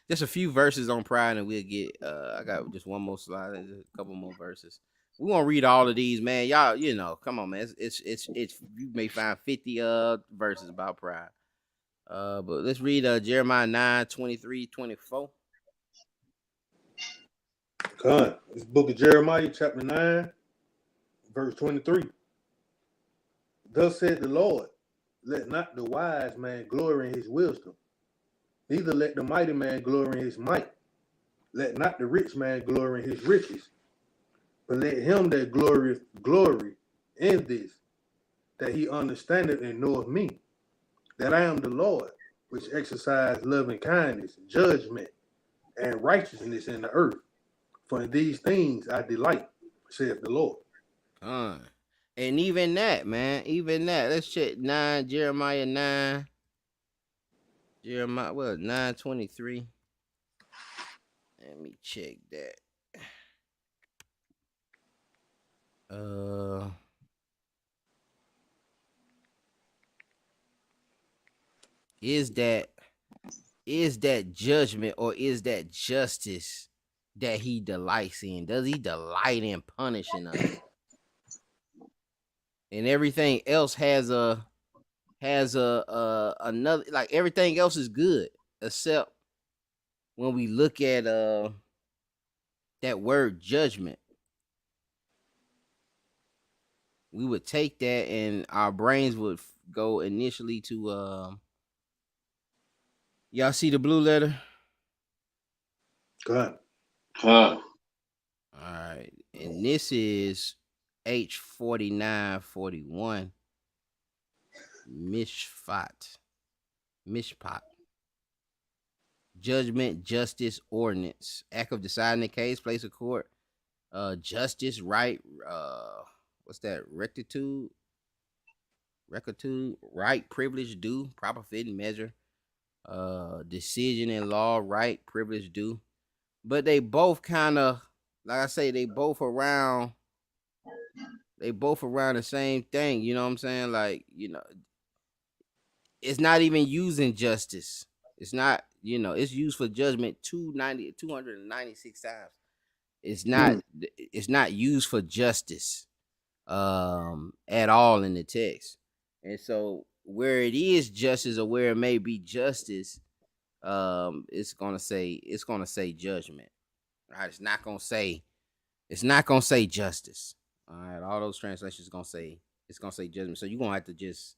Just a few verses on pride, and we'll get. I got just one more slide, and a couple more verses. We won't read all of these, man. Y'all, you know, come on, man. It's you may find 50 verses about pride. But let's read Jeremiah 9:23-24. God, this book of Jeremiah, chapter 9, verse 23. Thus said the Lord, let not the wise man glory in his wisdom, neither let the mighty man glory in his might. Let not the rich man glory in his riches, but let him that glorieth glory in this, that he understandeth and knoweth me, that I am the Lord, which exercise loving kindness, judgment, and righteousness in the earth. For in these things I delight, saith the Lord. And even that, man, let's check Jeremiah 9. Jeremiah, 9:23. Let me check that. Is that judgment or is that justice that he delights in? Does he delight in punishing us? And everything else has another, like, everything else is good except when we look at that word judgment. We would take that and our brains would go initially to y'all see the blue letter? God. Huh. All right. And this is H4941. Mishpat. Judgment, justice, ordinance. Act of deciding the case, place of court. Justice, right. What's that? Rectitude, right, privilege, due, proper fitting measure. Decision and law, right, privilege, due. But they both kind of, like I say, they both around the same thing. You know what I'm saying? Like, you know, it's not even using justice. It's not, you know, it's used for judgment 296 times. It's not used for justice at all in the text. And so where it is justice or where it may be justice, it's gonna say judgment. Right? It's not gonna say justice. All right, all those translations gonna say judgment. So you're gonna have to just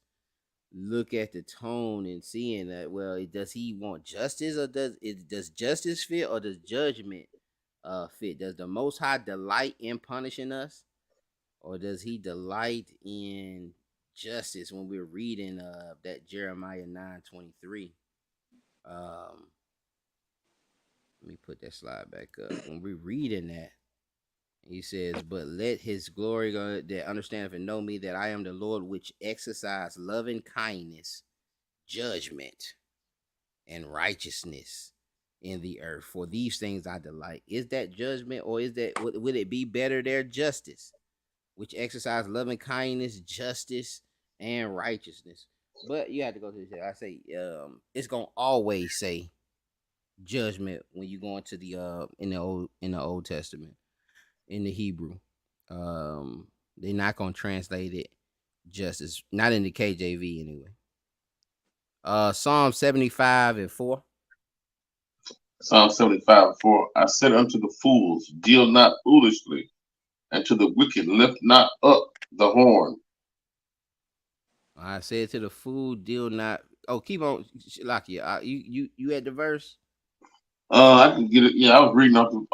look at the tone and seeing that, well, does he want justice, or does justice fit, or does judgment fit? Does the Most High delight in punishing us, or does he delight in justice? When we're reading that Jeremiah 9:23, let me put that slide back up. When we're reading that, he says, but let his glory go that understand and know me, that I am the Lord, which exercise loving kindness, judgment, and righteousness in the earth. For these things I delight. Is that judgment, or is that, would it be better there justice, which exercise loving kindness, justice, and righteousness? But you have to go to this. I say it's gonna always say judgment when you go into the in the Old Testament, in the Hebrew. They're not gonna translate it justice, not in the KJV anyway. Psalm 75:4. Psalm 75:4. I said unto the fools, deal not foolishly, and to the wicked lift not up the horn. I said to the fool, deal not. Oh, keep on, Lakia. You had the verse. I can get it. Yeah, I was reading off the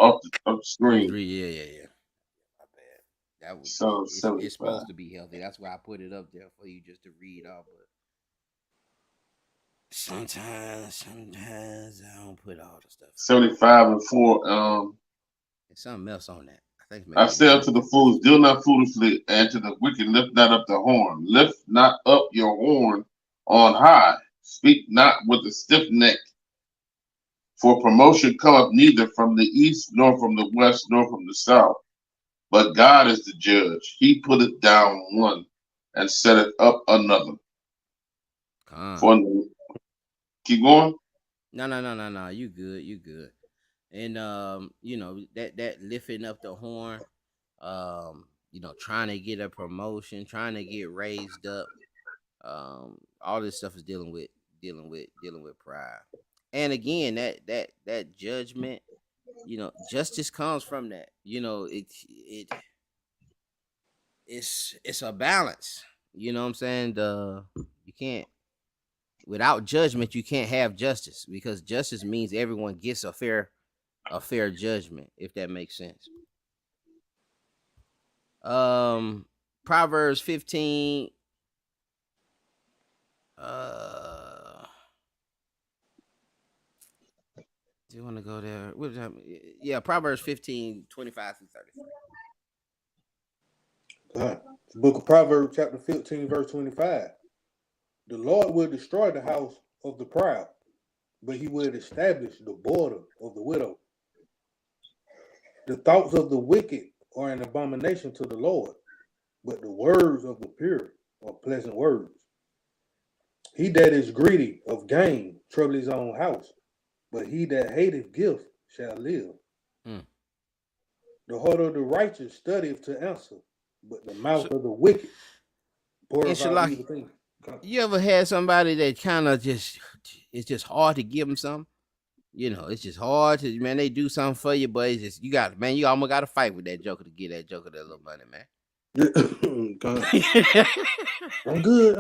screen. Yeah. My bad. That was Psalm it's 75. supposed to be healthy. That's why I put it up there for you just to read off. But Sometimes I don't put all the stuff. 75:4. There's something else on that. I think I maybe say unto the fools, deal not foolishly, and to the wicked lift not up the horn. Lift not up your horn on high. Speak not with a stiff neck. For promotion cometh neither from the east, nor from the west, nor from the south. But God is the judge. He putteth down one and setteth up another. For keep going. No. You good. And that lifting up the horn, trying to get a promotion, trying to get raised up. All this stuff is dealing with pride. And again, that judgment, justice comes from that. It's a balance. You know what I'm saying? You can't, without judgment, you can't have justice, because justice means everyone gets a fair judgment, if that makes sense. Proverbs 15. Do you want to go there? Yeah, Proverbs 15, 25 through 33. The book of Proverbs, chapter 15, verse 25. The Lord will destroy the house of the proud, but he will establish the border of the widow. The thoughts of the wicked are an abomination to the Lord, but the words of the pure are pleasant words. He that is greedy of gain trouble his own house, but he that hateth gift shall live. The heart of the righteous studieth to answer, but the mouth of the wicked pours out evil things. You ever had somebody that kind of it's just hard to give them something? It's just hard to, man, they do something for you, but it's just, you almost got to fight with that joker to get that joker that little money, man. I'm good.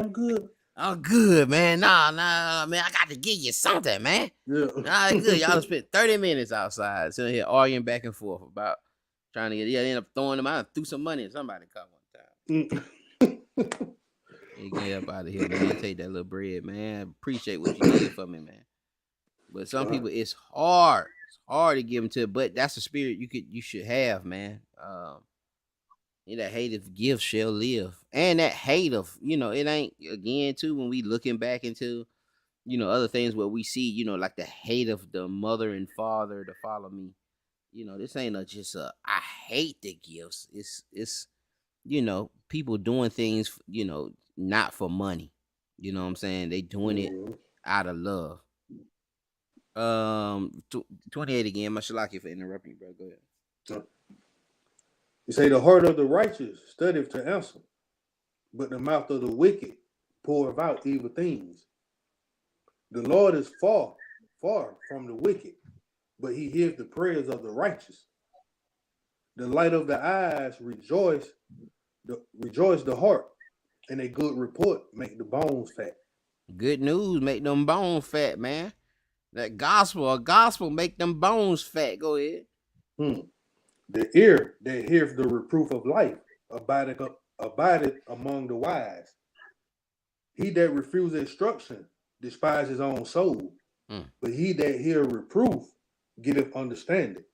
I'm good, man. Nah, man, I got to give you something, man. Yeah. Nah, good. Y'all spent 30 minutes outside sitting here arguing back and forth about trying to get, end up throwing them out and threw some money at somebody one time. You get up out of here, man. Take that little bread, man. Appreciate what you did for me, man. But some people, it's hard. It's hard to give them to, but that's the spirit you should have, man. That hate of gift shall live. And that hate of, it ain't, again, too, when we looking back into, other things where we see, like the hate of the mother and father to follow me. This ain't I hate the gifts. It's people doing things, not for money. You know what I'm saying? They doing it out of love. 28 again. Mashalaki for interrupting you, bro. Go ahead. You say the heart of the righteous studieth to answer, but the mouth of the wicked poureth out evil things. The Lord is far from the wicked, but he hears the prayers of the righteous. The light of the eyes rejoice the heart, and a good report make the bones fat. Good news make them bones fat, man. That gospel make them bones fat. Go ahead. The ear that hears the reproof of life abideth among the wise. He that refuses instruction despises his own soul, but he that hear reproof getteth understanding.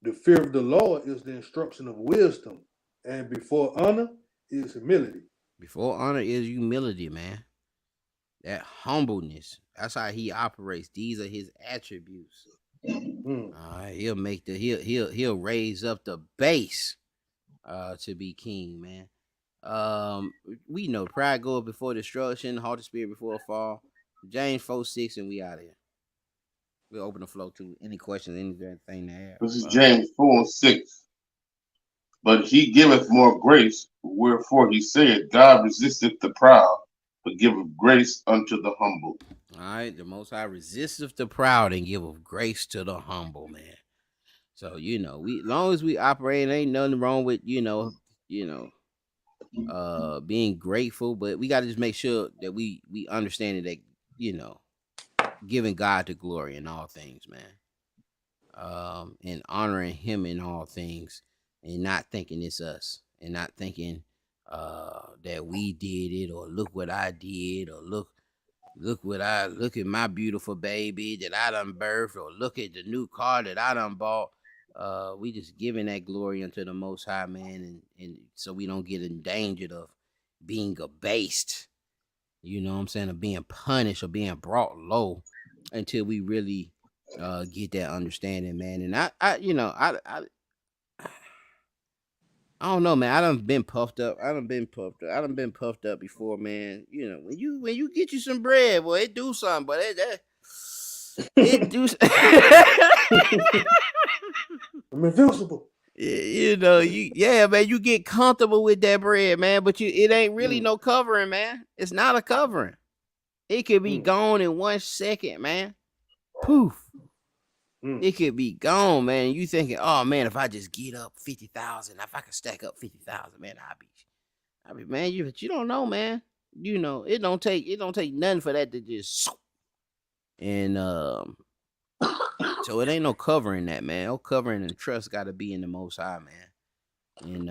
The fear of the Lord is the instruction of wisdom, and before honor is humility. Before honor is humility, man. That humbleness. That's how he operates. These are his attributes. All right, he'll make he'll raise up the base to be king, man. We know pride goeth before destruction, haughty spirit before a fall. James 4:6, and we out of here. We'll open the floor to any questions, anything to add. This is James 4:6. But he giveth more grace, wherefore he said, God resisteth the proud, but giveth grace unto the humble. All right, the Most High resisteth the proud and giveth grace to the humble, man. So we, as long as we operate, ain't nothing wrong with being grateful, but we got to just make sure that we understand that giving God the glory in all things, man. And honoring Him in all things, and not thinking it's us, and not thinking that we did it, or look what I did, or look, look at my beautiful baby that I done birthed, or look at the new car that I done bought. We just giving that glory unto the Most High, man, and so we don't get endangered of being abased, you know what I'm saying, of being punished or being brought low until we really get that understanding, man. And I don't know, man. I done been puffed up. I done been puffed up before, man. You know, when you get you some bread, boy, it do something, but it do. I'm invincible. You know, man, you get comfortable with that bread, man, but it ain't really no covering, man. It's not a covering. It could be gone in 1 second, man. Poof. It could be gone, man. You thinking, oh man, if I just get up 50,000, if I could stack up 50,000, man, I'll be, man. You don't know, man. You know, it don't take nothing for that to just, and so it ain't no covering that, man. No covering, and trust got to be in the Most High, man. And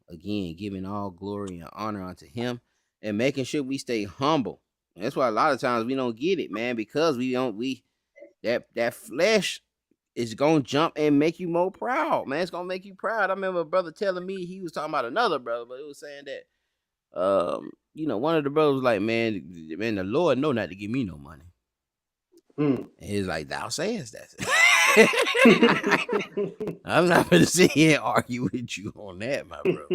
again, giving all glory and honor unto Him, and making sure we stay humble. That's why a lot of times we don't get it, man, because that flesh is gonna jump and make you more proud, man. It's gonna make you proud. I remember a brother telling me, he was talking about another brother, but it was saying that one of the brothers was like, man, the Lord know not to give me no money. And he's like, thou sayest that. I'm not gonna sit here and argue with you on that, my bro.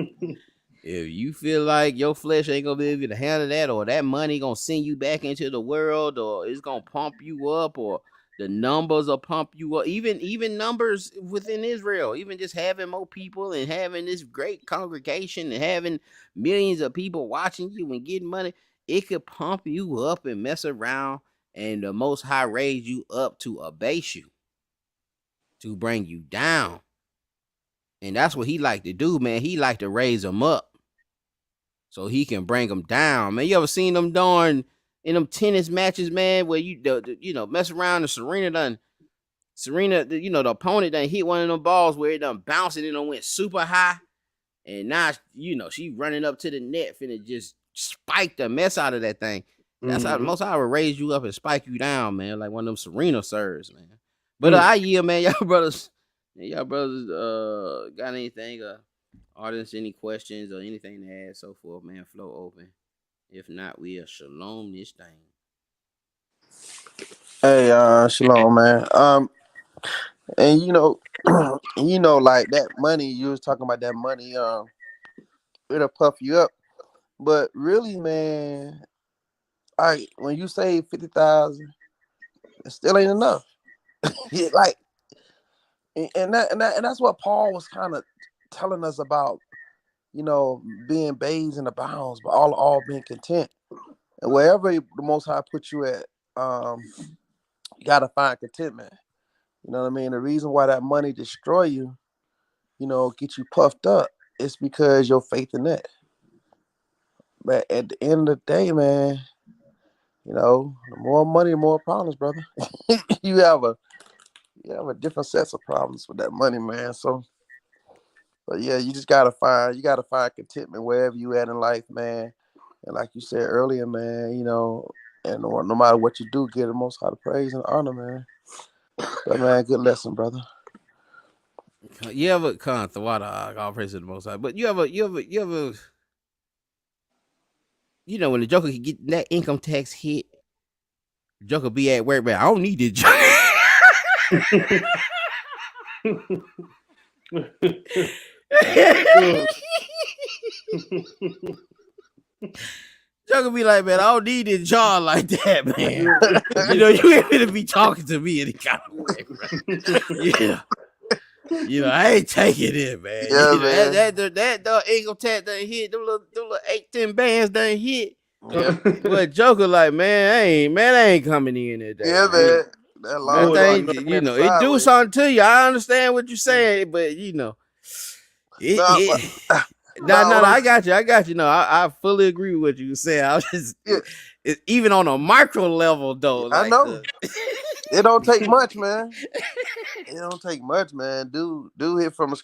If you feel like your flesh ain't gonna be able to handle that, or that money gonna send you back into the world, or it's gonna pump you up, or the numbers will pump you up, even numbers within Israel, even just having more people and having this great congregation and having millions of people watching you and getting money, it could pump you up and mess around, and the Most High raise you up to abase you, to bring you down. And that's what He like to do, man. He like to raise them up so He can bring them down, man. You ever seen them darn in them tennis matches, man, where you mess around, and Serena, the opponent done hit one of them balls where it done bounced and it done went super high, and now she running up to the net finna just spike the mess out of that thing. That's how the Most High will raise you up and spike you down, man, like one of them Serena serves, man. But I yield, man. Y'all brothers got anything, audience, any questions or anything to add, so forth, man, flow open. If not, we'll shalom this thing. Hey, shalom, man. And like that money, you was talking about that money, it'll puff you up. But really, man, when you say 50,000, it still ain't enough. Like, and that's what Paul was kind of telling us about, being babes in the bounds, but all being content. And wherever the Most High put you at, you gotta find contentment. You know what I mean? The reason why that money destroy you, get you puffed up, it's because your faith in that. But at the end of the day, man, the more money, the more problems, brother. you have a different sets of problems with that money, man. So, but yeah, you just gotta find contentment wherever you at in life, man. And like you said earlier, man, and no matter what you do, give the Most High the praise and honor, man. But man, good lesson, brother. You ever come the water? All praise to the Most High. But you ever, when the Joker can get that income tax hit, the Joker be at work, man. I don't need this job. Joker be like, man, I don't need this job like that, man. You ain't gonna be talking to me any kind of way, bro. Yeah. I ain't taking it, man. Yeah, man. That income tax done hit, them little 8-10 bands done hit. Yeah. But Joker like, man, I ain't coming in there. Yeah, man. That thing, it do something to you. I understand what you're saying, but I got you. No, I fully agree with what you said. I was just even on a micro level though. I know. It don't take much, man. It don't take much, man. Dude hit from a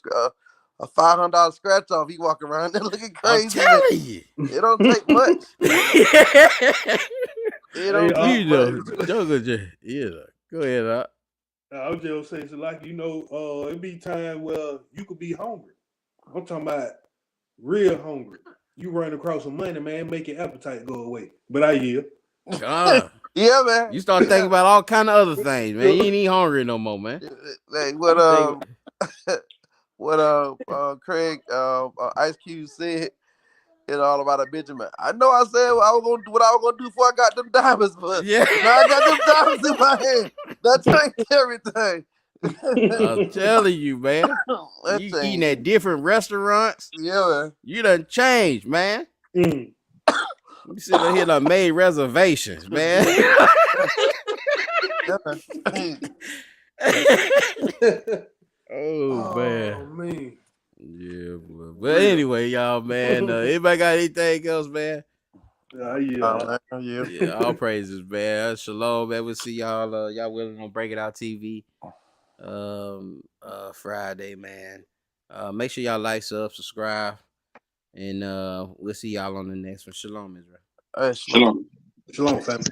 $500 scratch off. He walk around there looking crazy. I'm telling you, it don't take much. You know, Hey, You know, Joker just, go ahead. I was just saying, so like it be time where you could be hungry. I'm talking about real hungry. You run across some money, man, make your appetite go away. But I yield. God. yeah, man. You start thinking about all kind of other things, man. You ain't even hungry no more, man. Like You think- what Craig Ice Cube said. It's all about a Benjamin. I know I said what I was gonna do before I got them diamonds, but Yeah. now I got them diamonds in my hand. That changed everything. I'm telling you, man. That You changed. eating at different restaurants. Yeah, man. You done changed, man. Mm. You sitting here done made reservations, man. Yeah, man. Oh, man. Oh man. Yeah, boy. But anyway, y'all, man. Anybody got anything else, man? Yeah. Yeah, all praises, man. Shalom, man. We'll see y'all. Y'all willing on Break It Out TV. Friday, man. Make sure y'all like, subscribe, and we'll see y'all on the next one. Shalom, Israel. Hey, Shalom. Shalom, family.